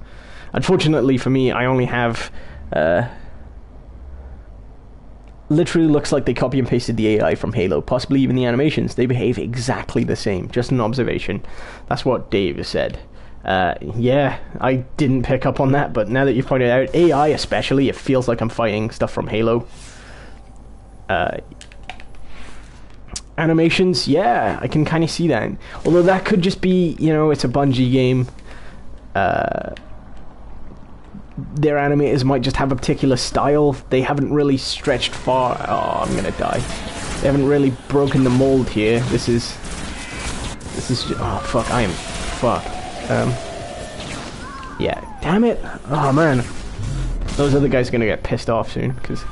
Unfortunately for me, I only have... literally looks like they copy and pasted the AI from Halo. Possibly even the animations. They behave exactly the same. Just an observation. That's what Dave has said. Yeah, I didn't pick up on that, but now that you've pointed out, AI especially, it feels like I'm fighting stuff from Halo. Animations, yeah, I can kind of see that. Although that could just be, you know, it's a Bungie game. Their animators might just have a particular style. They haven't really stretched far. Oh, I'm gonna die. They haven't really broken the mold here. This is oh fuck, I am fucked. Yeah, damn it. Oh man. Those other guys are gonna get pissed off soon, because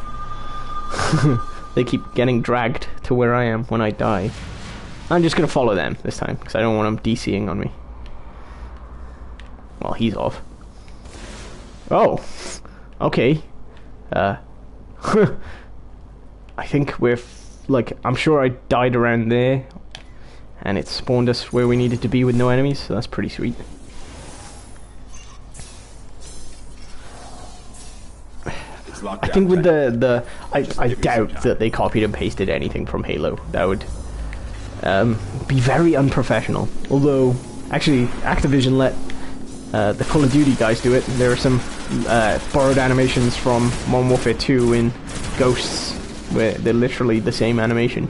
they keep getting dragged to where I am when I die. I'm just gonna follow them this time, because I don't want them DCing on me. Well, he's off. Oh, okay. I think we're like, I'm sure I died around there, and it spawned us where we needed to be with no enemies, so that's pretty sweet. I think with I doubt that they copied and pasted anything from Halo. That would be very unprofessional. Although, actually, Activision let the Call of Duty guys do it. There are some borrowed animations from Modern Warfare 2 in Ghosts, where they're literally the same animation,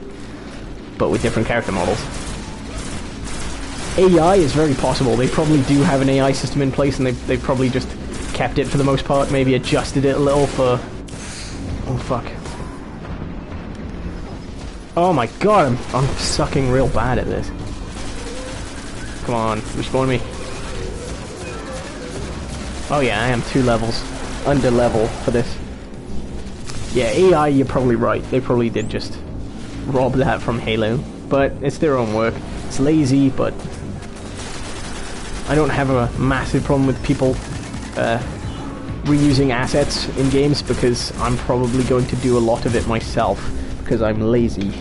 but with different character models. AI is very possible. They probably do have an AI system in place, and they probably just kept it for the most part, maybe adjusted it a little for... Oh fuck. Oh my god, I'm sucking real bad at this. Come on, respawn me. Oh yeah, I am 2 levels under level for this. Yeah, AI, you're probably right. They probably did just rob that from Halo, but it's their own work. It's lazy, but I don't have a massive problem with people reusing assets in games, because I'm probably going to do a lot of it myself because I'm lazy.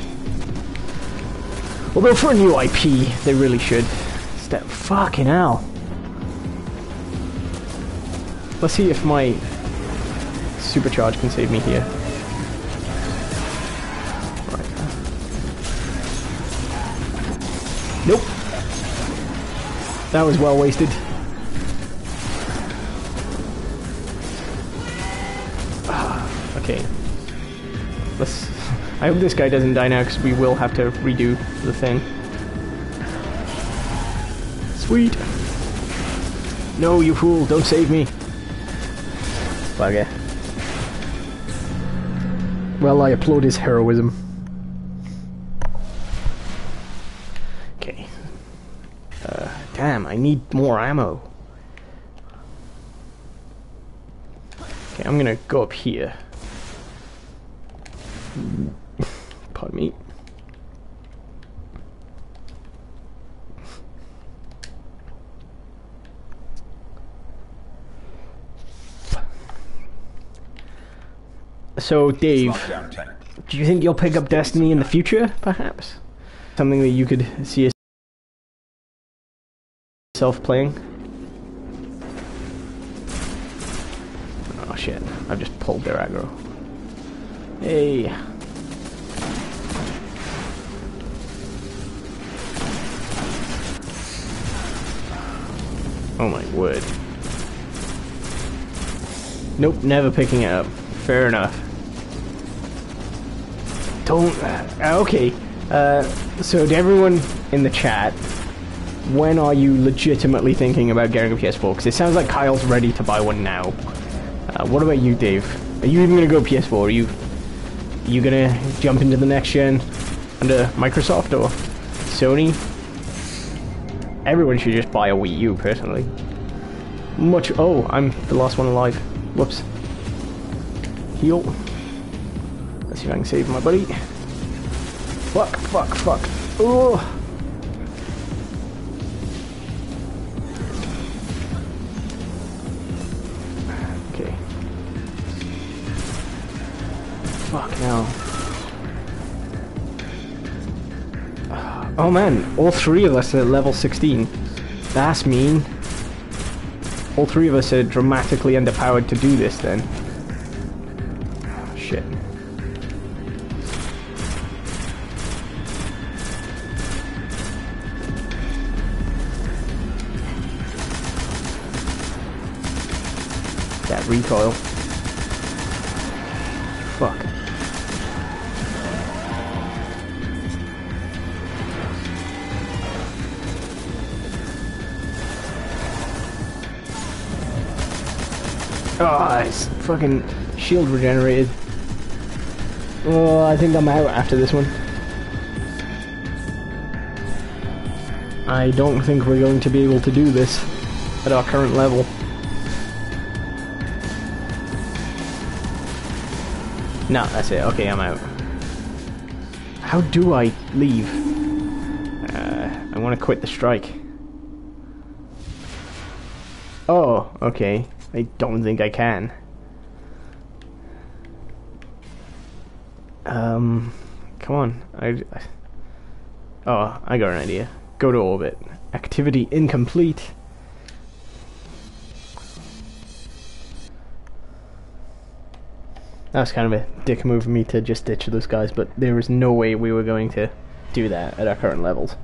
Although for a new IP, they really should. Fucking hell. Let's see if my supercharge can save me here. Right. Nope. That was well wasted. Okay. I hope this guy doesn't die now, because we will have to redo the thing. Sweet. No, you fool! Don't save me. Bugger. Well, I applaud his heroism. Okay. Damn, I need more ammo. Okay, I'm gonna go up here. Pardon me. So, Dave, do you think you'll pick up Destiny in the future, perhaps? Something that you could see yourself playing? Oh shit, I've just pulled their aggro. Hey. Oh my word. Nope, never picking it up. Fair enough. Don't... okay. So to everyone in the chat, when are you legitimately thinking about getting a PS4? Because it sounds like Kyle's ready to buy one now. What about you, Dave? Are you even going to go PS4? Are you going to jump into the next gen under Microsoft or Sony? Everyone should just buy a Wii U, personally. Oh, I'm the last one alive. Whoops. Heal. Let's see if I can save my buddy. Fuck, fuck, fuck. Oh. Okay. Fuck now. Oh man, all 3 of us are at level 16. That's mean. All 3 of us are dramatically underpowered to do this then. Oh, shit. That recoil. Fuck. Oh, it's fucking shield regenerated. Oh, I think I'm out after this one. I don't think we're going to be able to do this at our current level. No, that's it. Okay, I'm out. How do I leave? I want to quit the strike. Oh, okay. I don't think I can. Come on. Oh, I got an idea. Go to orbit. Activity incomplete. That was kind of a dick move of me to just ditch those guys, but there was no way we were going to do that at our current levels.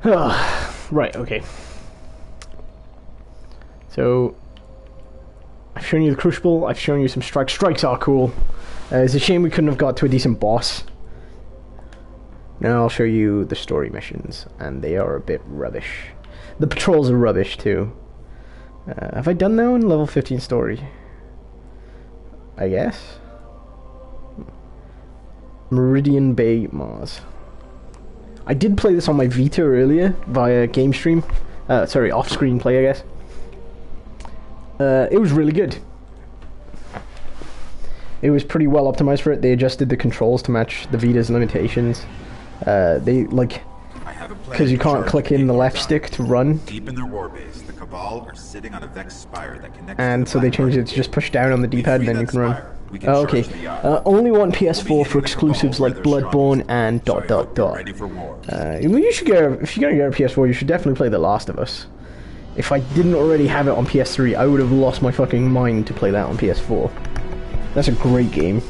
Right, okay. So, I've shown you the Crucible, I've shown you some strikes. Strikes are cool. It's a shame we couldn't have got to a decent boss. Now I'll show you the story missions, and they are a bit rubbish. The patrols are rubbish too. Have I done that one? Level 15 story. I guess. Meridian Bay, Mars. I did play this on my Vita earlier via game stream. Sorry, off-screen play, I guess. It was really good. It was pretty well optimized for it. They adjusted the controls to match the Vita's limitations. They like, because you can't click in the left stick to run. Deep in their warbase, the Cabal are sitting on a Vex spire that connects. And so they changed it to just push down on the D-pad and then you can run. Oh, okay. Only on PS4 for exclusives like Bloodborne and ... Well, you should get if you're gonna get a PS4, you should definitely play The Last of Us. If I didn't already have it on PS3, I would have lost my fucking mind to play that on PS4. That's a great game.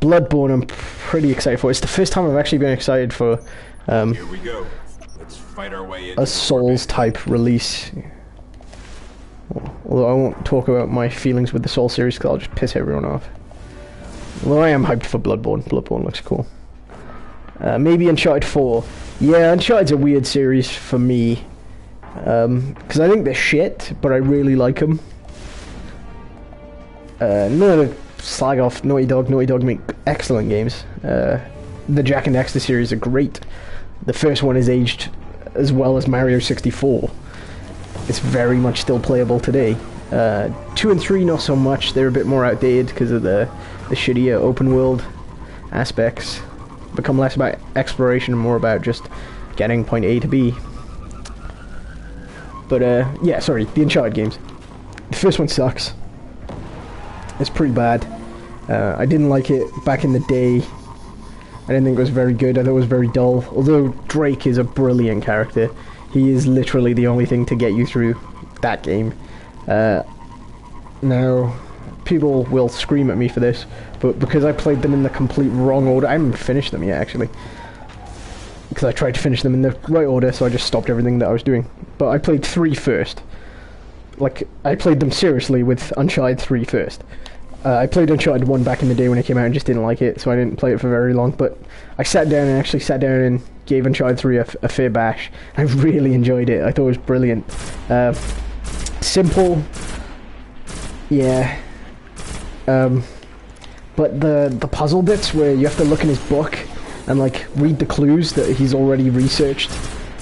Bloodborne, I'm pretty excited for. It's the first time I've actually been excited for Here we go. Let's fight our way into a Souls-type release. Although I won't talk about my feelings with the Soul series because I'll just piss everyone off. Although I am hyped for Bloodborne. Bloodborne looks cool. Maybe Uncharted 4. Yeah, Uncharted's a weird series for me. Because I think they're shit, but I really like them. None of the slag off Naughty Dog. Naughty Dog make excellent games. The Jak and Daxter series are great. The first one is aged as well as Mario 64. It's very much still playable today. 2 and 3 not so much. They're a bit more outdated because of the shittier open world aspects. Become less about exploration and more about just getting point A to B. But yeah, sorry, the Uncharted games. The first one sucks. It's pretty bad. I didn't like it back in the day. I didn't think it was very good. I thought it was very dull. Although Drake is a brilliant character. He is literally the only thing to get you through that game. Now, people will scream at me for this, but because I played them in the complete wrong order, I haven't finished them yet, actually. Because I tried to finish them in the right order, so I just stopped everything that I was doing. But I played 3 first. Like, I played them seriously with Uncharted 3 first. I played Uncharted 1 back in the day when it came out and just didn't like it, so I didn't play it for very long. But I sat down and gave Uncharted 3 a fair bash. I really enjoyed it. I thought it was brilliant. Simple. Yeah. But the puzzle bits where you have to look in his book and like read the clues that he's already researched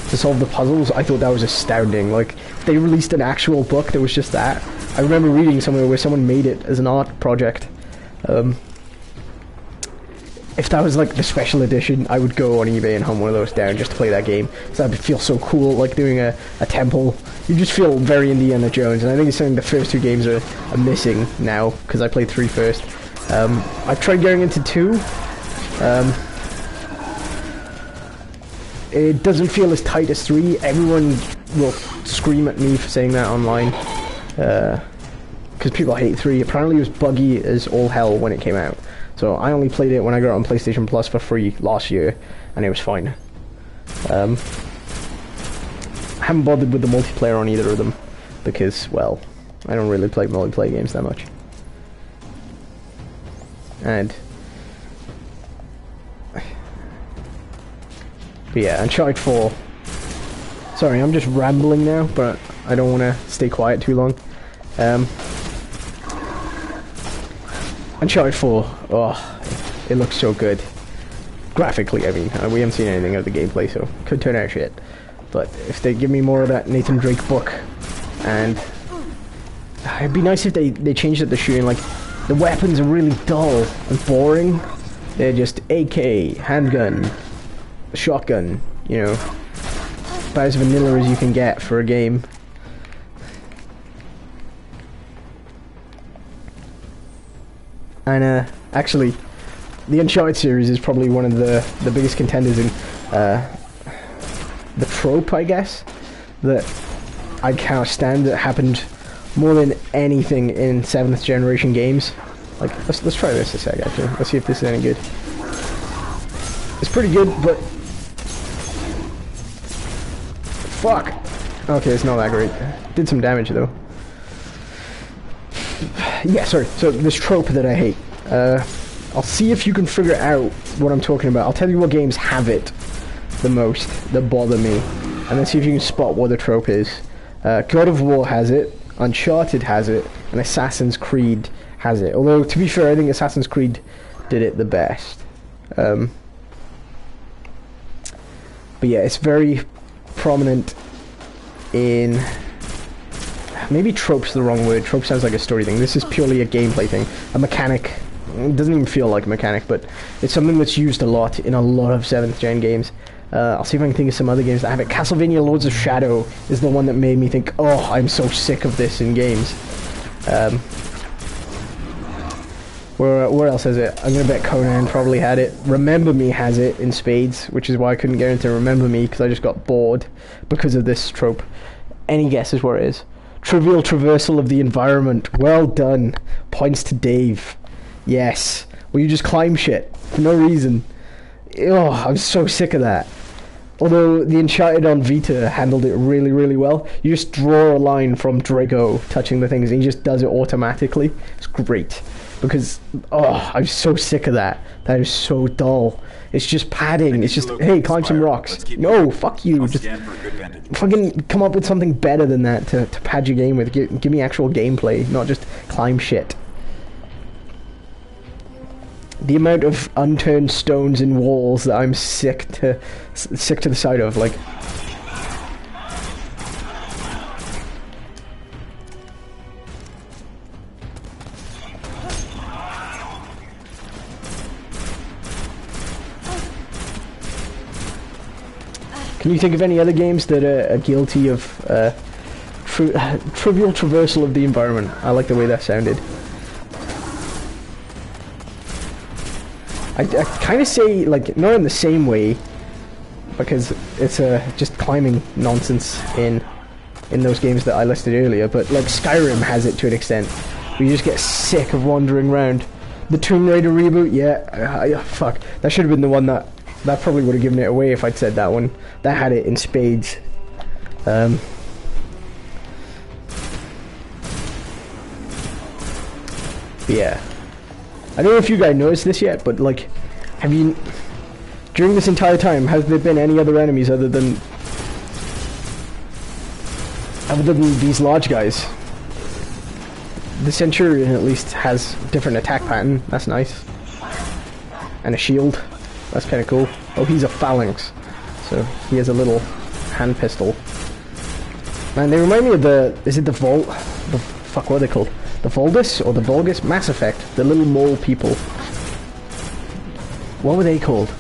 to solve the puzzles, I thought that was astounding. Like, they released an actual book that was just that. I remember reading somewhere where someone made it as an art project. If that was like the special edition, I would go on eBay and hunt one of those down just to play that game. So that'd feel so cool, like doing a temple. You just feel very Indiana Jones, and I think it's something the first 2 games are missing now, because I played 3 first. I've tried going into 2. It doesn't feel as tight as 3. Everyone will scream at me for saying that online. Because people hate 3. Apparently it was buggy as all hell when it came out. So I only played it when I got it on PlayStation Plus for free last year, and it was fine. I haven't bothered with the multiplayer on either of them, because, well, I don't really play multiplayer games that much. And... but yeah, Uncharted 4. Sorry, I'm just rambling now, but I don't want to stay quiet too long. Uncharted 4, oh, it looks so good. graphically, I mean. We haven't seen anything of the gameplay, so could turn out shit. But if they give me more of that Nathan Drake book, and it'd be nice if they changed up the shooting. Like, the weapons are really dull and boring. They're just AK, handgun, shotgun, you know, about as vanilla as you can get for a game. And actually, the Uncharted series is probably one of the biggest contenders in the trope, I guess, that I can't stand that happened more than anything in 7th generation games. Like, let's try this a sec, actually. Let's see if this is any good. It's pretty good, but... Fuck! Okay, it's not that great. Did some damage, though. Yeah, sorry. So, this trope that I hate. I'll see if you can figure out what I'm talking about. I'll tell you what games have it the most, that bother me. And then see if you can spot what the trope is. God of War has it, Uncharted has it, and Assassin's Creed has it. Although, to be fair, I think Assassin's Creed did it the best. But yeah, it's very prominent in... Maybe trope's the wrong word. Trope sounds like a story thing. This is purely a gameplay thing. A mechanic. It doesn't even feel like a mechanic, but it's something that's used a lot in a lot of 7th gen games. I'll see if I can think of some other games that have it. Castlevania Lords of Shadow is the one that made me think, oh, I'm so sick of this in games. Where else has it? I'm gonna bet Conan probably had it. Remember Me has it in spades, which is why I couldn't get into Remember Me, because I just got bored because of this trope. Any guesses where it is? Trivial traversal of the environment. Well done. Points to Dave. Yes. Well, you just climb shit for no reason. Oh, I'm so sick of that. Although the Uncharted on Vita handled it really, really well. You just draw a line from Drago touching the things and he just does it automatically. It's great. Because, oh, I'm so sick of that. That is so dull. It's just padding. It's just, hey, climb some rocks. No, fuck you. Just fucking come up with something better than that to pad your game with. Give me actual gameplay, not just climb shit. The amount of unturned stones in walls that I'm sick to the sight of, like... Can you think of any other games that are guilty of trivial traversal of the environment? I like the way that sounded. I kind of say, like, not in the same way, because it's just climbing nonsense in those games that I listed earlier, but like Skyrim has it to an extent, where you just get sick of wandering around. The Tomb Raider reboot, yeah, fuck, that should have been the one that probably would have given it away if I'd said that one. That had it in spades. Yeah. I don't know if you guys noticed this yet, but like, have you... During this entire time, has there been any other enemies other than these large guys? The Centurion at least has different attack pattern. That's nice. And a shield. That's kind of cool. Oh, he's a phalanx, so he has a little hand pistol. Man, they remind me of the... Is it the Volt? The fuck, what are they called? The Voldus or the Volgus? Mass Effect. The little mole people. What were they called?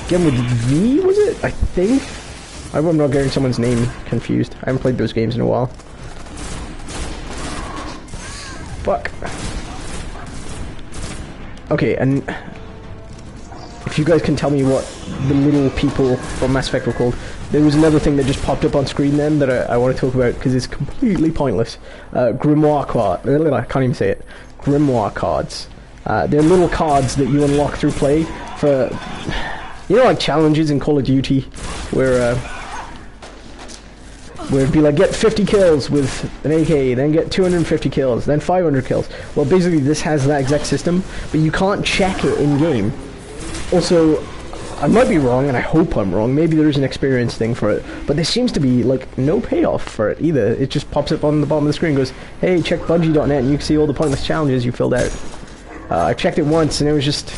Again with V, was it? I think? I hope I'm not getting someone's name confused. I haven't played those games in a while. Fuck. Okay, and... if you guys can tell me what the little people from Mass Effect were called. There was another thing that just popped up on screen then that I want to talk about because it's completely pointless. Grimoire card. I can't even say it. Grimoire cards. They're little cards that you unlock through play for... You know, like challenges in Call of Duty where it'd be like, get 50 kills with an AK, then get 250 kills, then 500 kills. Well, basically this has that exact system, but you can't check it in-game. Also, I might be wrong, and I hope I'm wrong. Maybe there's an experience thing for it, but there seems to be like no payoff for it either. It just pops up on the bottom of the screen and goes, hey, check Bungie.net and you can see all the pointless challenges you filled out. I checked it once and it was just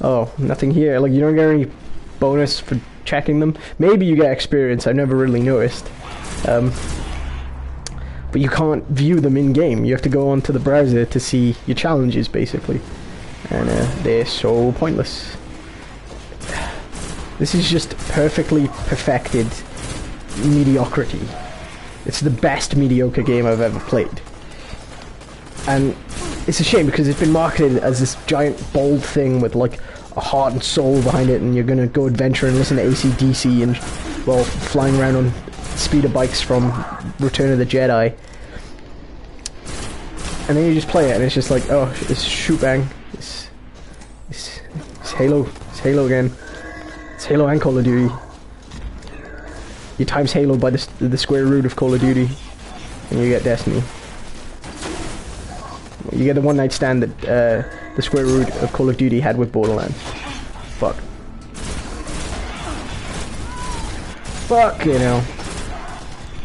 Oh, nothing here. Like, you don't get any bonus for checking them. Maybe you get experience. I've never really noticed. But you can't view them in-game. You have to go onto the browser to see your challenges, basically. And they're so pointless. This is just perfectly perfected mediocrity. It's the best mediocre game I've ever played. And it's a shame because it's been marketed as this giant bold thing with like a heart and soul behind it, and you're gonna go adventure and listen to AC/DC and, well, flying around on speeder bikes from Return of the Jedi. And then you just play it and it's just like, oh, it's shoot bang. It's Halo. It's Halo again. It's Halo and Call of Duty. You times Halo by the square root of Call of Duty, and you get Destiny. You get the one night stand that the square root of Call of Duty had with Borderlands. Fuck. Fuck, you know.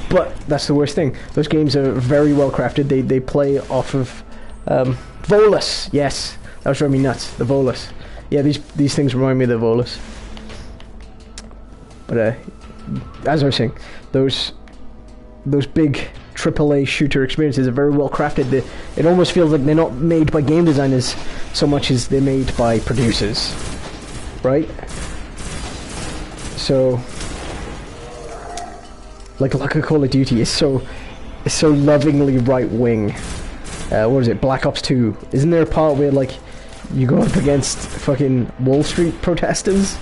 But that's the worst thing. Those games are very well crafted. They play off of Volus. Yes, that was driving me nuts. The Volus. Yeah, these things remind me of the Volus. But as I was saying, those big AAA shooter experiences are very well crafted. It almost feels like they're not made by game designers so much as they're made by producers, right? So, like a Call of Duty is so lovingly right wing. What is it? Black Ops 2. Isn't there a part where like you go up against fucking Wall Street protesters?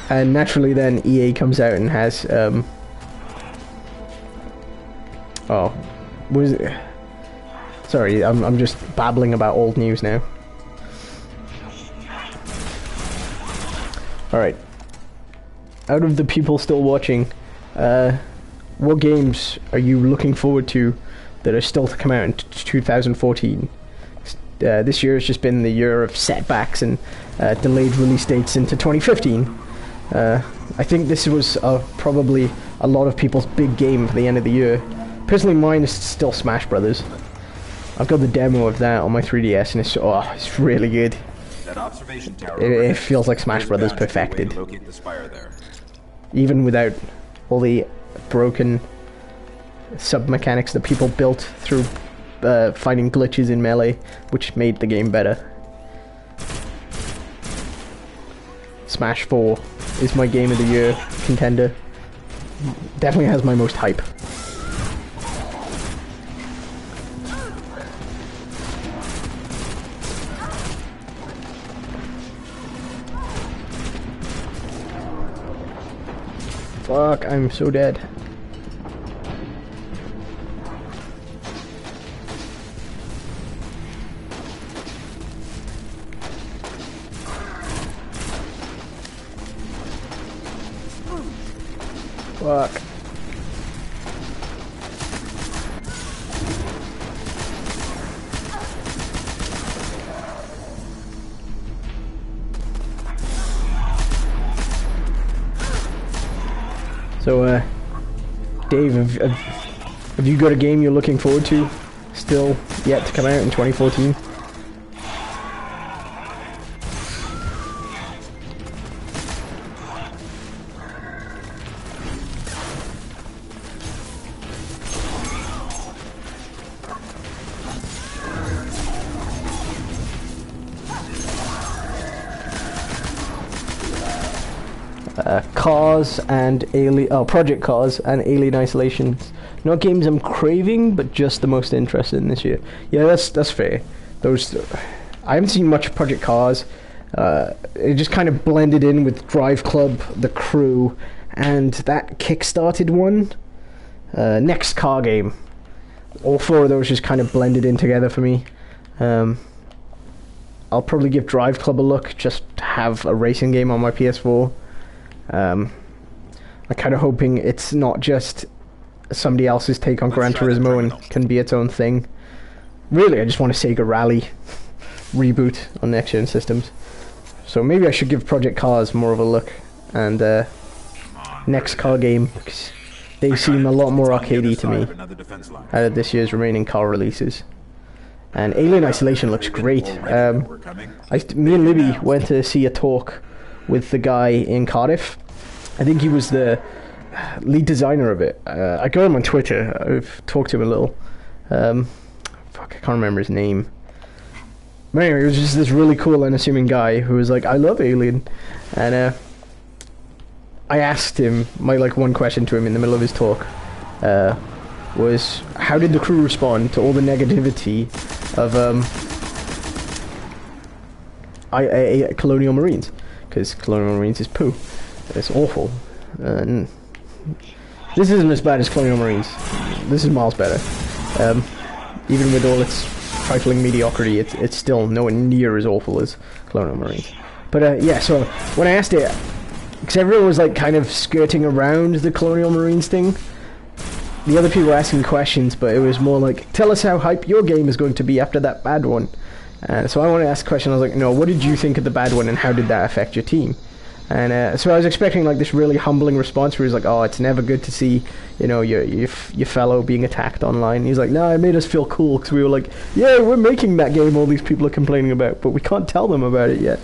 And naturally then EA comes out and has oh, what is it? Sorry, I'm just babbling about old news now. Alright. Out of the people still watching, what games are you looking forward to that are still to come out in 2014? This year has just been the year of setbacks and delayed release dates into 2015. I think this was probably a lot of people's big game for the end of the year. Personally, mine is still Smash Brothers. I've got the demo of that on my 3DS, and it's really good. That observation tower It feels like Smash Brothers perfected, locate the spire there. even without all the broken sub mechanics that people built through finding glitches in Melee, which made the game better. Smash 4 is my game of the year contender. Definitely has my most hype. Fuck, I'm so dead. Fuck. So, Dave, have you got a game you're looking forward to still yet to come out in 2014? Cars and Project Cars and Alien Isolation. Not games I'm craving, but just the most interested in this year. Yeah, that's fair. I haven't seen much Project Cars. It just kind of blended in with Drive Club, The Crew, and that kickstarted one. Next car game. All four of those just kind of blended in together for me. I'll probably give Drive Club a look, just to have a racing game on my PS4. I'm kind of hoping it's not just somebody else's take on Gran Turismo and can be its own thing. Really, I just want a Sega Rally reboot on next-gen systems. So maybe I should give Project Cars more of a look, and next car game, because they seem a lot more arcadey to me out of this year's remaining car releases. And Alien Isolation looks great. We're coming. Me and Libby went to see a talk with the guy in Cardiff. I think he was the lead designer of it. I got him on Twitter. I've talked to him a little. I can't remember his name. But anyway, he was just this really cool, unassuming guy who was like, I love Alien. And I asked him, my one question to him in the middle of his talk was, how did the crew respond to all the negativity of Colonial Marines? Because Colonial Marines is poo. It's awful. And this isn't as bad as Colonial Marines. This is miles better. Even with all its trifling mediocrity, it's still nowhere near as awful as Colonial Marines. But yeah, so when I asked it, because everyone was kind of skirting around the Colonial Marines thing, the other people were asking questions, but it was more like, tell us how hype your game is going to be after that bad one. So I wanted to ask a question. I was like, no, what did you think of the bad one, and how did that affect your team? And so I was expecting this really humbling response where he's like, oh, it's never good to see, your fellow being attacked online. And he's like, no, it made us feel cool, because we were like, yeah, we're making that game all these people are complaining about, but we can't tell them about it yet.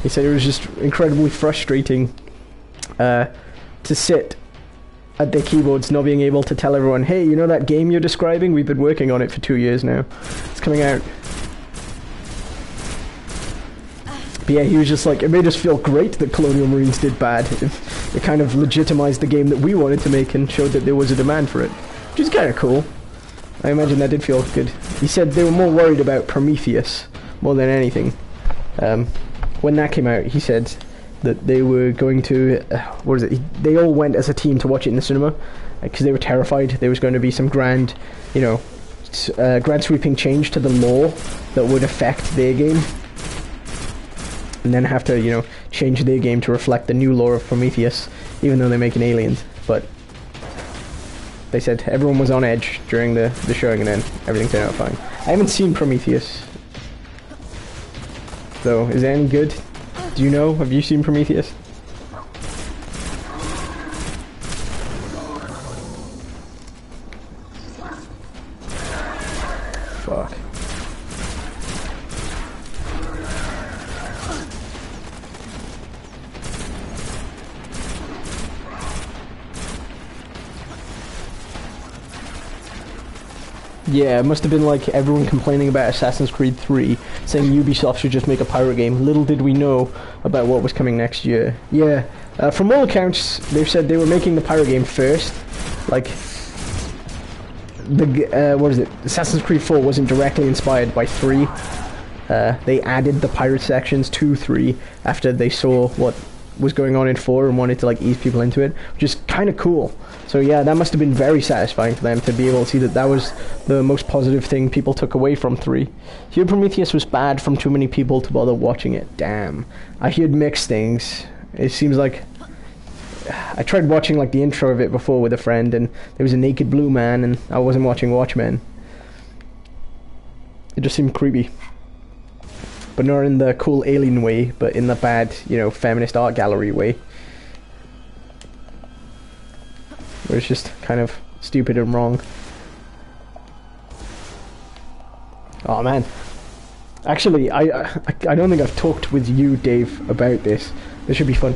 He said it was just incredibly frustrating to sit at their keyboards not being able to tell everyone, hey, that game you're describing, we've been working on it for 2 years now. It's coming out. But yeah, he was just like, it made us feel great that Colonial Marines did bad. It kind of legitimized the game that we wanted to make and showed that there was a demand for it. Which is kind of cool. I imagine that did feel good. He said they were more worried about Prometheus more than anything. When that came out, he said that they were going to, they all went as a team to watch it in the cinema because they were terrified there was going to be some grand sweeping change to the lore that would affect their game, and then have to change their game to reflect the new lore of Prometheus, even though they're making Aliens. But they said everyone was on edge during the showing, and then everything turned out fine. I haven't seen Prometheus though. Is it any good? Do you know? Have you seen Prometheus? Fuck. Yeah, it must have been like everyone complaining about Assassin's Creed 3, saying Ubisoft should just make a pirate game. Little did we know about what was coming next year. Yeah, from all accounts, they've said they were making the pirate game first. Assassin's Creed 4 wasn't directly inspired by 3. They added the pirate sections to 3 after they saw what was going on in 4 and wanted to ease people into it, which is kind of cool. So yeah, that must have been very satisfying for them to be able to see that was the most positive thing people took away from 3. Here, Prometheus was bad from too many people to bother watching it. Damn. I heard mixed things. It seems like I tried watching the intro of it before with a friend, and there was a naked blue man, and I wasn't watching Watchmen. It just seemed creepy. But not in the cool alien way, but in the bad, feminist art gallery way. Where it's just kind of stupid and wrong. Oh man. Actually, I don't think I've talked with you, Dave, about this. This should be fun.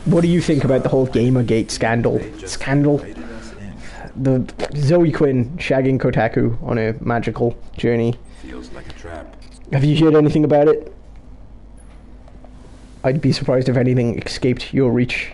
What do you think about the whole Gamergate scandal? The Zoe Quinn shagging Kotaku on a magical journey. Feels like a trap. Have you heard anything about it? I'd be surprised if anything escaped your reach.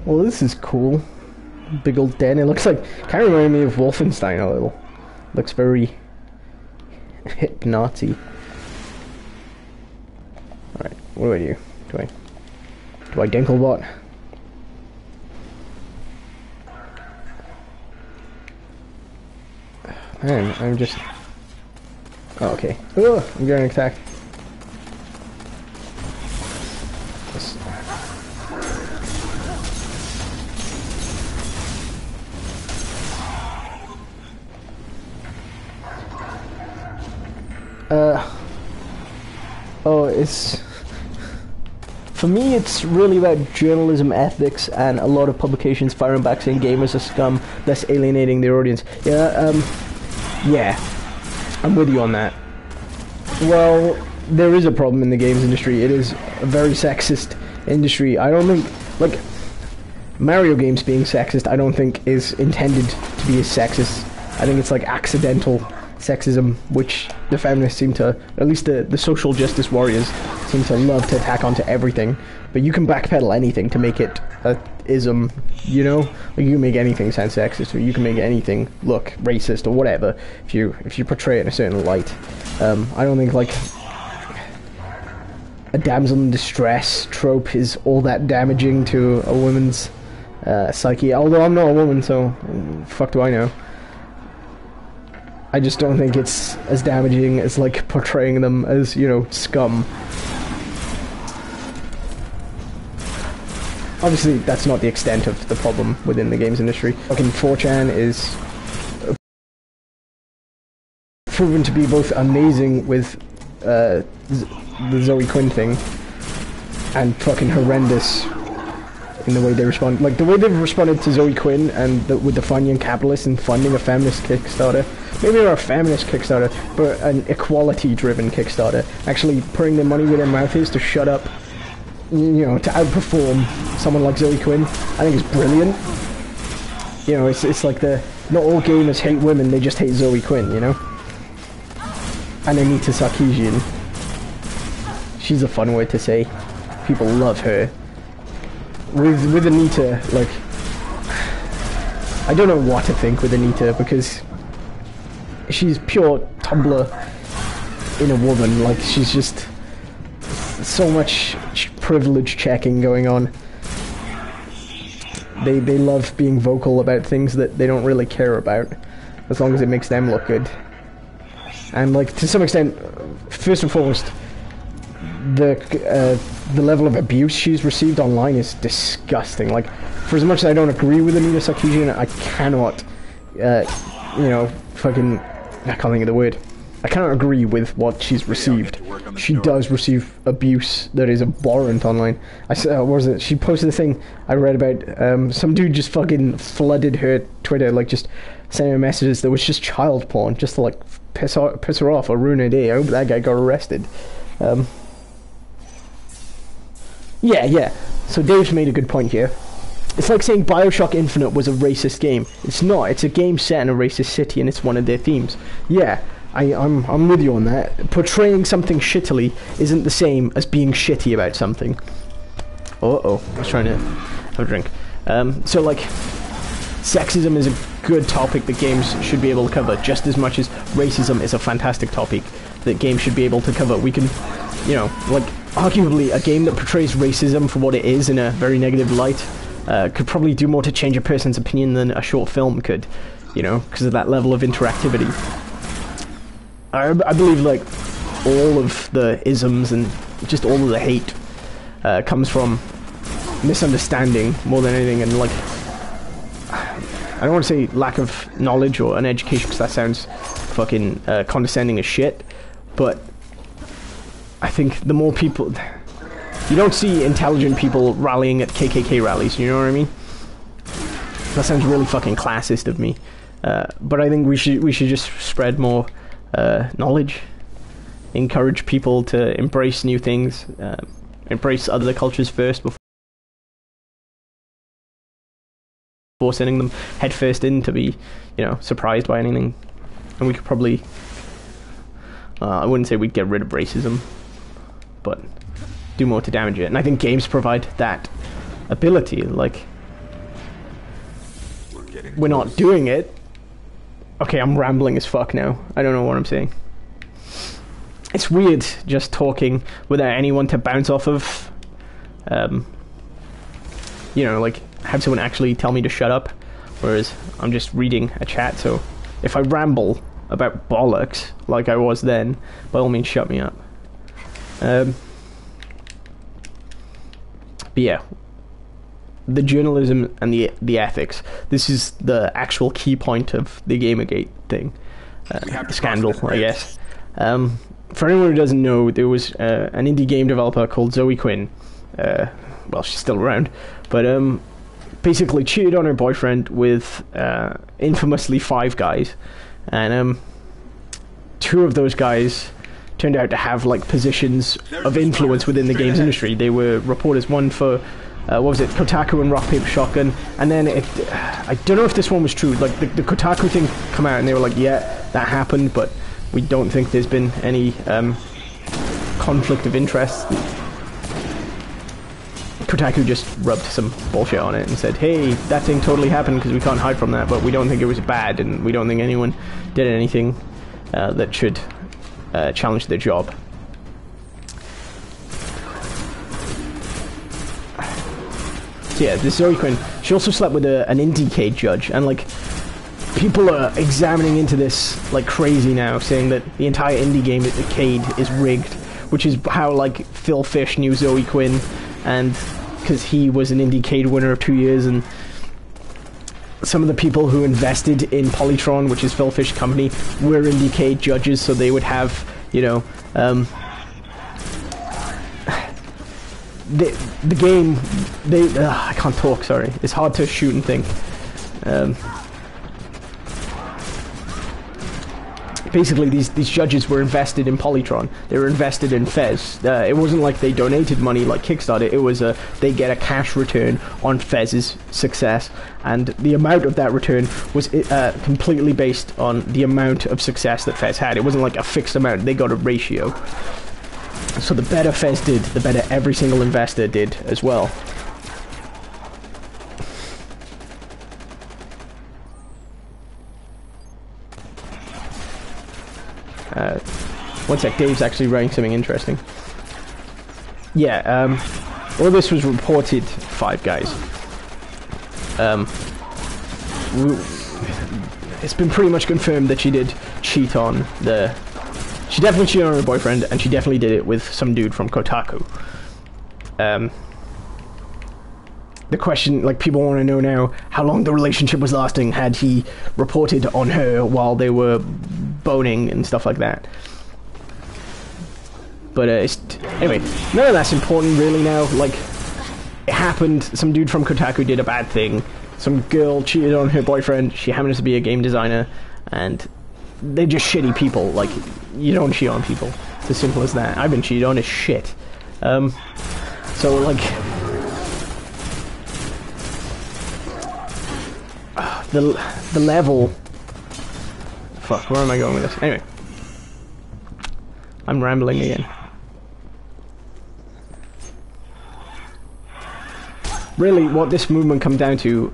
Well, this is cool. big old den. It looks like, kind of remind me of Wolfenstein a little. Looks very hip Nazi. Alright, what do I do? Do I Dinklebot? Man, I'm just... Oh, okay. Oh, I'm getting attacked. Yes. Oh, it's... For me, it's really about journalism ethics, and a lot of publications firing back saying gamers are scum, thus alienating their audience. Yeah, I'm with you on that. Well, there is a problem in the games industry. It is a very sexist industry. I don't think, like, Mario games being sexist, I don't think is intended to be as sexist. I think it's like accidental sexism, which the feminists seem to, at least the social justice warriors, seem to love to attack onto everything. But you can backpedal anything to make it a ism, you know? Like, you can make anything sound sexist, or you can make anything look racist, or whatever, if you portray it in a certain light. I don't think, like, a damsel in distress trope is all that damaging to a woman's psyche, although I'm not a woman, so fuck do I know. I just don't think it's as damaging as, like, portraying them as, you know, scum. Obviously, that's not the extent of the problem within the games industry. Fucking 4chan is proven to be both amazing with the Zoe Quinn thing, and fucking horrendous in the way they respond. Like, the way they've responded to Zoe Quinn and with the Funyun capitalists and funding a feminist Kickstarter. Maybe not a feminist Kickstarter, but an equality-driven Kickstarter. Actually putting their money where their mouth is to shut up, you know, to outperform someone like Zoe Quinn. I think it's brilliant. You know, it's like not all gamers hate women, they just hate Zoe Quinn, you know? And Anita Sarkeesian. She's a fun word to say. People love her. With Anita, like, I don't know what to think with Anita, because she's pure Tumblr in a woman. Like, she's just so much privilege checking going on. They love being vocal about things that they don't really care about, as long as it makes them look good. And, like, to some extent, first and foremost, the level of abuse she's received online is disgusting. Like, for as much as I don't agree with Anita Sarkeesian, I cannot, you know, fucking, I can't think of the word. I cannot agree with what she's received. She does receive abuse that is abhorrent online. What was it? She posted a thing I read about, some dude just fucking flooded her Twitter, like, just sending her messages that was just child porn, just to, like, piss her off or ruin her day. I hope that guy got arrested. Yeah. So Dave's made a good point here. It's like saying Bioshock Infinite was a racist game. It's not. It's a game set in a racist city, and it's one of their themes. Yeah, I'm with you on that. Portraying something shittily isn't the same as being shitty about something. Uh-oh. I was trying to have a drink. So, like, sexism is a good topic that games should be able to cover, just as much as racism is a fantastic topic that games should be able to cover. We can, you know, like, arguably a game that portrays racism for what it is in a very negative light could probably do more to change a person's opinion than a short film could, you know, because of that level of interactivity. I believe, like, all of the isms and just all of the hate comes from misunderstanding more than anything, and, like, I don't want to say lack of knowledge or an education, because that sounds fucking condescending as shit, but I think the more people... You don't see intelligent people rallying at KKK rallies, you know what I mean? That sounds really fucking classist of me. But I think we should just spread more knowledge, encourage people to embrace new things, embrace other cultures first before sending them headfirst in to be, you know, surprised by anything. And we could probably, I wouldn't say we'd get rid of racism, but do more to damage it. And I think games provide that ability. Like, Getting we're not close. doing it. Okay, I'm rambling as fuck now. I don't know what I'm saying. It's weird just talking without anyone to bounce off of. You know, like, have someone actually tell me to shut up, whereas I'm just reading a chat, so if I ramble about bollocks, like I was then, by all means shut me up. But yeah, the journalism and the ethics, this is the actual key point of the Gamergate thing. We have to Scandal, cross this I bridge. guess. For anyone who doesn't know, there was an indie game developer called Zoe Quinn. Well, she's still around, but basically cheated on her boyfriend with infamously 5 guys, and 2 of those guys turned out to have like positions of influence within the games industry. They were reporters, one for what was it, Kotaku and Rock Paper Shotgun, and then I don't know if this one was true. Like the Kotaku thing come out and they were like, yeah, that happened, but we don't think there's been any conflict of interest. Kotaku just rubbed some bullshit on it and said, hey, that thing totally happened because we can't hide from that, but we don't think it was bad, and we don't think anyone did anything that should challenge their job. So yeah, this Zoe Quinn, she also slept with an Indiecade judge, and like, people are examining into this like crazy now, saying that the entire indie game at the Cade is rigged, which is how like Phil Fish knew Zoe Quinn, and because he was an Indiecade winner of 2 years, and some of the people who invested in Polytron, which is Phil Fish's company, were Indiecade judges, so they would have, you know, the game, I can't talk, sorry, it's hard to shoot and think. Basically, these judges were invested in Polytron. They were invested in Fez. It wasn't like they donated money like Kickstarter. It was they get a cash return on Fez's success, and the amount of that return was completely based on the amount of success that Fez had. It wasn't like a fixed amount. They got a ratio. So the better Fez did, the better every single investor did as well. One sec, Dave's actually writing something interesting. Yeah, all this was reported 5 guys. It's been pretty much confirmed that she did cheat on she definitely cheated on her boyfriend, and she definitely did it with some dude from Kotaku. The question, like, people want to know now how long the relationship was lasting. Had he reported on her while they were boning and stuff like that? But anyway, none of that's important really now. Like, it happened. Some dude from Kotaku did a bad thing. Some girl cheated on her boyfriend. She happens to be a game designer, and they're just shitty people. Like, you don't cheat on people. It's as simple as that. I've been cheated on as shit. So like, the level. Fuck, where am I going with this? Anyway, I'm rambling again. Really, what this movement come down to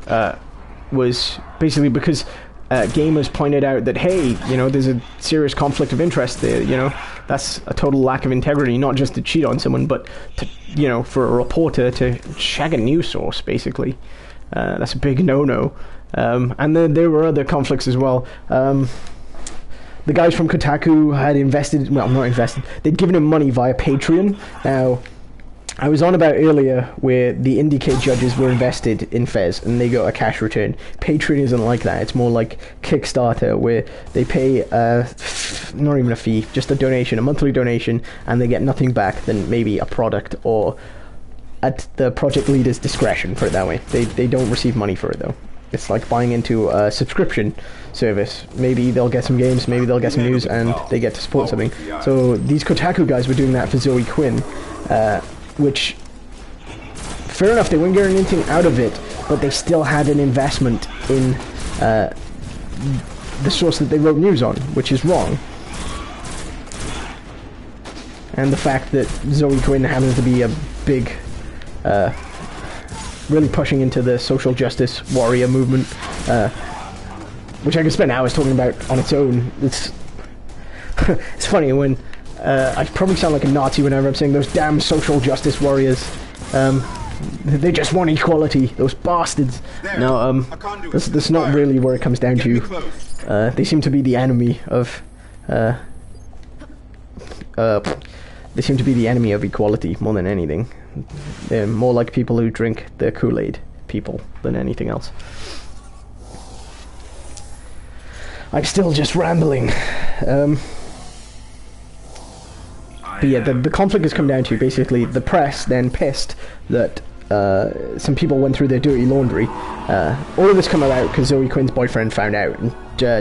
was basically because gamers pointed out that, hey, you know, there's a serious conflict of interest there. You know, that's a total lack of integrity, not just to cheat on someone, but to, you know, for a reporter to shag a news source, basically. That's a big no-no. And then there were other conflicts as well. The guys from Kotaku had invested, well, not invested, they'd given him money via Patreon. Now, I was on about earlier where the Indiecade judges were invested in Fez and they got a cash return. Patreon isn't like that. It's more like Kickstarter, where they pay not even a fee, just a donation, a monthly donation, and they get nothing back than maybe a product, or at the project leader's discretion, put it that way. They don't receive money for it though. It's like buying into a subscription service. Maybe they'll get some games, maybe they'll get some news, and they get to support something. So these Kotaku guys were doing that for Zoe Quinn, which, fair enough, they weren't getting anything out of it, but they still had an investment in the source that they wrote news on, which is wrong. And the fact that Zoe Quinn happens to be a big really pushing into the social justice warrior movement, which I could spend hours talking about on its own. It's it's funny when I probably sound like a Nazi whenever I'm saying those damn social justice warriors. They just want equality, those bastards. There, No, that's not really where it comes down to. They seem to be the enemy of. They seem to be the enemy of equality more than anything. They're more like people who drink the Kool-Aid people than anything else. I'm still just rambling. But yeah, the conflict has come down to basically the press then pissed that some people went through their dirty laundry. All of this came about because Zoe Quinn's boyfriend found out and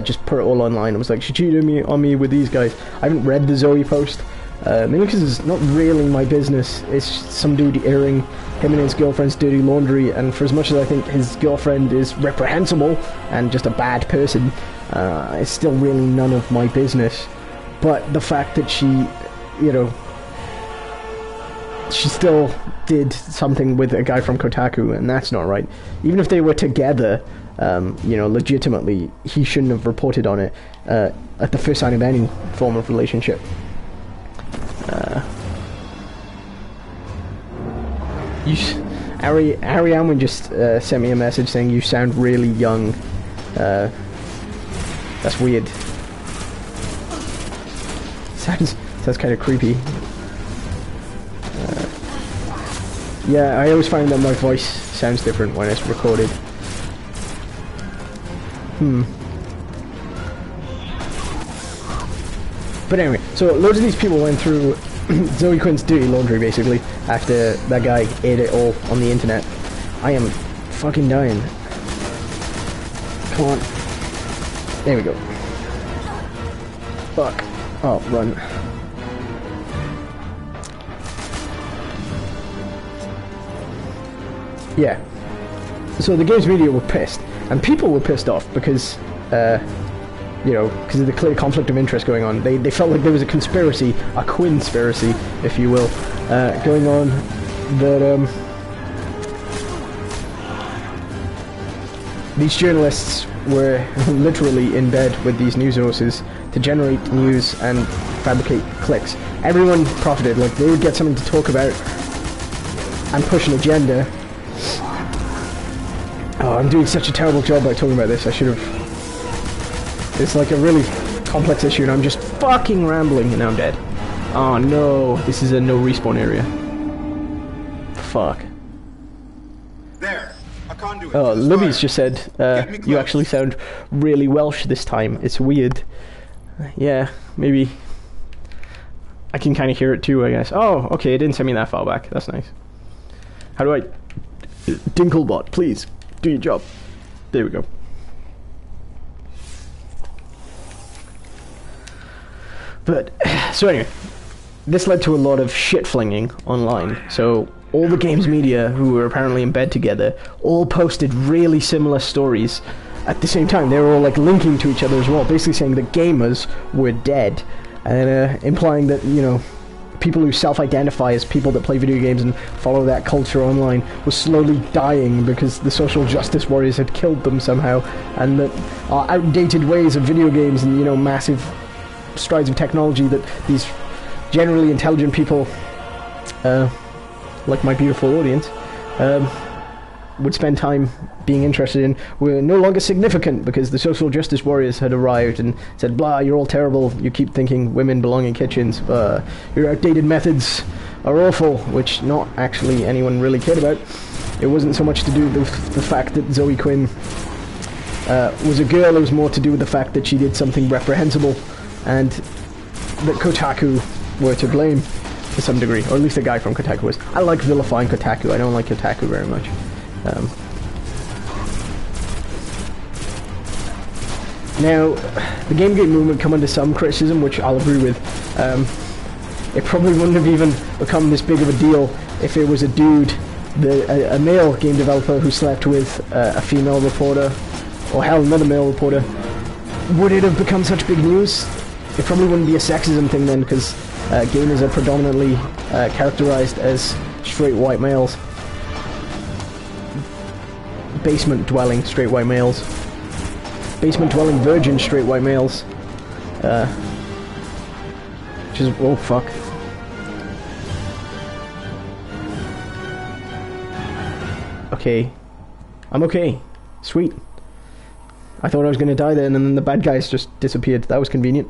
just put it all online and was like, she cheated on me with these guys. I haven't read the Zoe post, mainly because it's not really my business. It's some dude airing him and his girlfriend's dirty laundry, and for as much as I think his girlfriend is reprehensible and just a bad person, it's still really none of my business. But the fact that she, you know, she still did something with a guy from Kotaku, and that's not right. Even if they were together, you know, legitimately, he shouldn't have reported on it at the first sign of any form of relationship. Ari Alwyn just sent me a message saying you sound really young. That's weird. Sounds kind of creepy. Yeah, I always find that my voice sounds different when it's recorded. But anyway, so loads of these people went through Zoe Quinn's dirty laundry, basically, after that guy ate it all on the internet. I am fucking dying. Come on. There we go. Fuck. Oh, run. Yeah. So the games media were pissed, and people were pissed off because, you know, because of the clear conflict of interest going on. They felt like there was a conspiracy, a Quinspiracy, if you will, going on that these journalists were literally in bed with these news sources to generate news and fabricate clicks. Everyone profited. Like, they would get something to talk about and push an agenda. Oh, I'm doing such a terrible job by talking about this. I should have... It's like a really complex issue and I'm just fucking rambling and now I'm dead. Oh no, this is a no respawn area. Fuck. There, a conduit. Oh, Libby's just said, you actually sound really Welsh this time. It's weird. Yeah, maybe. I can kind of hear it too, I guess. Oh, okay, it didn't send me that far back. That's nice. How do I... Dinklebot, please, do your job. There we go. But, so anyway, this led to a lot of shit-flinging online. So, all the games media, who were apparently in bed together, all posted really similar stories at the same time. They were all, like, linking to each other as well, basically saying that gamers were dead, and implying that, you know, people who self-identify as people that play video games and follow that culture online were slowly dying because the social justice warriors had killed them somehow, and that our outdated ways of video games and, you know, massive strides of technology that these generally intelligent people, like my beautiful audience, would spend time being interested in were no longer significant because the social justice warriors had arrived and said, blah, you're all terrible, you keep thinking women belong in kitchens, your outdated methods are awful, which not actually anyone really cared about. It wasn't so much to do with the fact that Zoe Quinn was a girl, it was more to do with the fact that she did something reprehensible and that Kotaku were to blame to some degree, or at least the guy from Kotaku was. I like vilifying Kotaku, I don't like Kotaku very much. Now, the GameGate movement come under some criticism, which I'll agree with. It probably wouldn't have even become this big of a deal if it was a dude, a male game developer who slept with a female reporter, or hell, another male reporter. Would it have become such big news? It probably wouldn't be a sexism thing then, because gamers are predominantly characterized as straight white males. basement dwelling straight white males. Basement dwelling virgin straight white males. Which is, oh fuck. Okay. I'm okay. Sweet. I thought I was gonna die then, and then the bad guys just disappeared. That was convenient.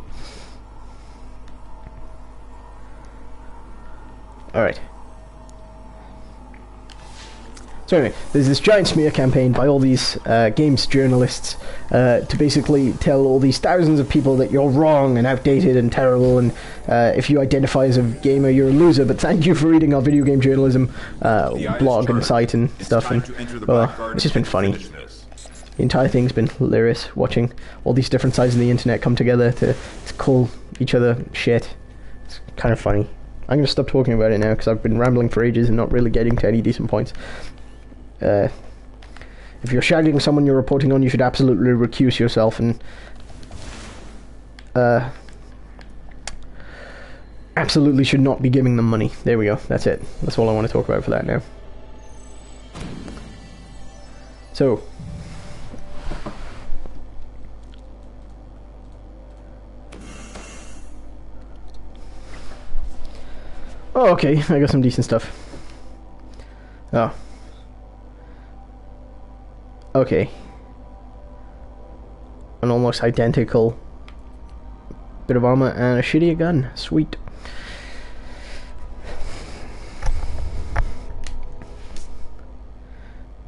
Alright. So anyway, there's this giant smear campaign by all these games journalists to basically tell all these thousands of people that you're wrong and outdated and terrible, and if you identify as a gamer, you're a loser, but thank you for reading our video game journalism blog and site and stuff. And it's just been funny. The entire thing's been hilarious, watching all these different sides of the internet come together to call each other shit. It's kind of funny. I'm going to stop talking about it now because I've been rambling for ages and not really getting to any decent points. If you're shouting someone you're reporting on, you should absolutely recuse yourself and absolutely should not be giving them money. There we go. That's it. That's all I want to talk about for that now. So, oh, okay. I got some decent stuff. Oh. Okay. An almost identical bit of armor and a shittier gun. Sweet.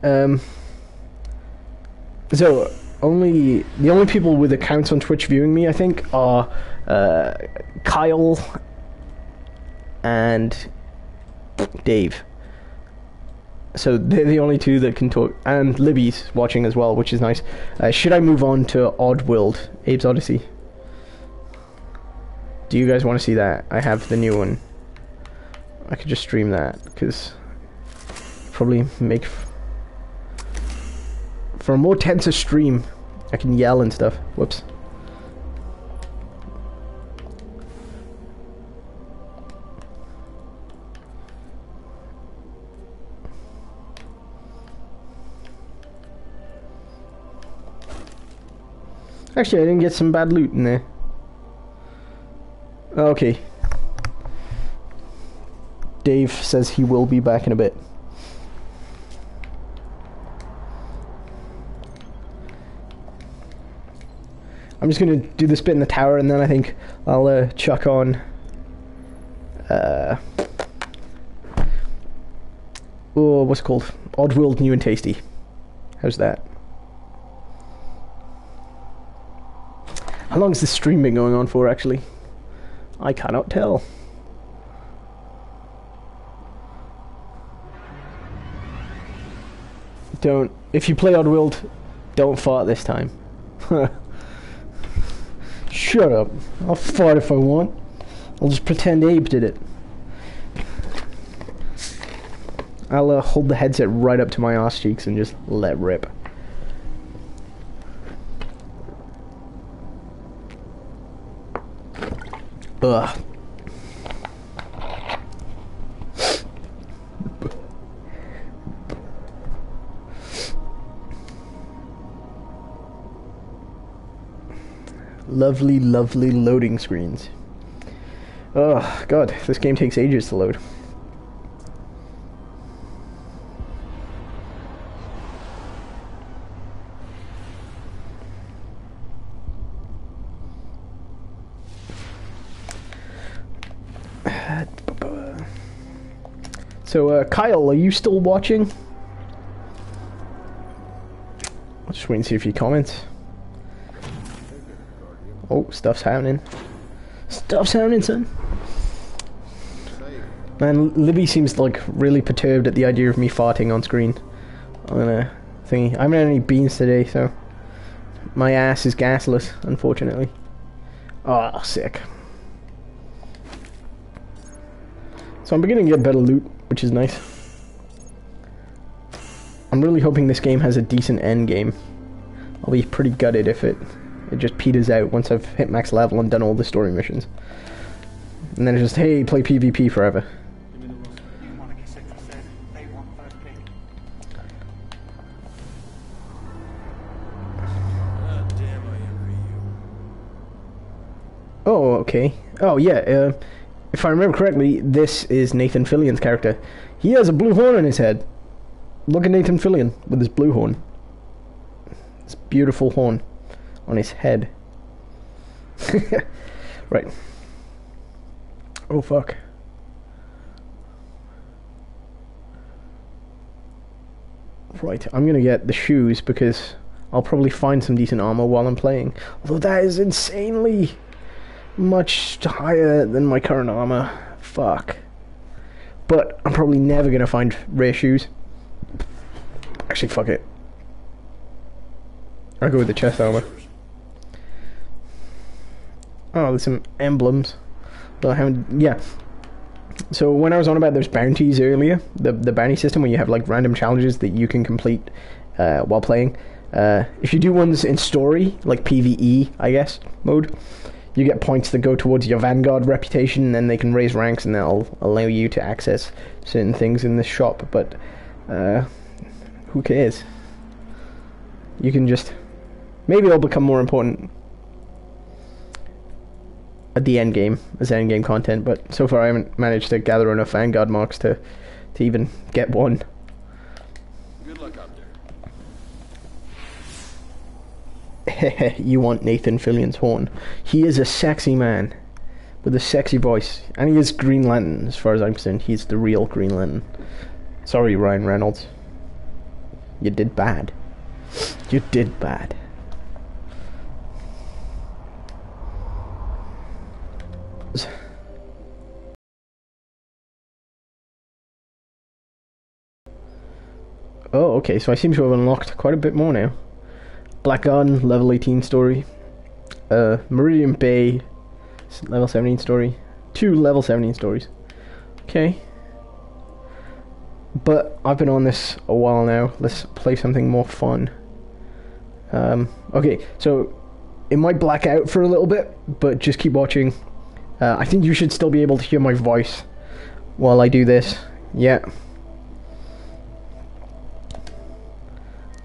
So the only people with accounts on Twitch viewing me, I think, are Kyle and Dave. So they're the only two that can talk, and Libby's watching as well, which is nice. Should I move on to Oddworld, Abe's Odyssey? Do you guys want to see that? I have the new one. I could just stream that, because probably make for a more tenser stream. I can yell and stuff. Whoops. Actually, I didn't get some bad loot in there. Okay. Dave says he will be back in a bit. I'm just gonna do this bit in the tower, and then I think I'll chuck on oh, what's it called? Oddworld New and Tasty. How's that? How long has this stream been going on for, actually? I cannot tell. Don't... If you play Oddworld, don't fart this time. Shut up. I'll fart if I want. I'll just pretend Abe did it. I'll hold the headset right up to my arse cheeks and just let rip. Ugh. Lovely, lovely loading screens. Oh, God, this game takes ages to load. So, Kyle, are you still watching? I'll just wait and see if he comments. Oh, stuff's happening. Stuff's happening, son. Man, Libby seems like really perturbed at the idea of me farting on screen. On a thingy. I haven't had any beans today, so my ass is gasless, unfortunately. Oh, sick. So I'm beginning to get better loot, which is nice. I'm really hoping this game has a decent end game. I'll be pretty gutted if it just peters out once I've hit max level and done all the story missions. And then it's just, hey, play PvP forever. Okay. Oh, yeah, if I remember correctly, this is Nathan Fillion's character. He has a blue horn on his head. Look at Nathan Fillion with his blue horn. This beautiful horn on his head. Right. Oh, fuck. Right, I'm gonna get the shoes because I'll probably find some decent armor while I'm playing. Although that is insanely much higher than my current armor. Fuck. But I'm probably never gonna find rare shoes. Actually, fuck it. I'll go with the chest armor. Oh, there's some emblems. But I haven't... Yeah. So when I was on about those bounties earlier, the bounty system where you have like random challenges that you can complete while playing. If you do ones in story, like PvE, I guess, mode, you get points that go towards your Vanguard reputation, and then they can raise ranks and that'll allow you to access certain things in this shop, but who cares? You can just... Maybe it'll become more important at the end game, as end game content, but so far I haven't managed to gather enough Vanguard marks to even get one. Good luck out there. You want Nathan Fillion's horn. He is a sexy man with a sexy voice, and he is Green Lantern as far as I'm concerned. He's the real Green Lantern. Sorry, Ryan Reynolds. You did bad. You did bad. Oh, okay, so I seem to have unlocked quite a bit more now. Black Garden, level 18 story. Meridian Bay, level 17 story. 2 level 17 stories. Okay. But I've been on this a while now. Let's play something more fun. Okay, so it might black out for a little bit, but just keep watching. I think you should still be able to hear my voice while I do this. Yeah.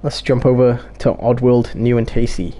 Let's jump over to Oddworld New and Tasty.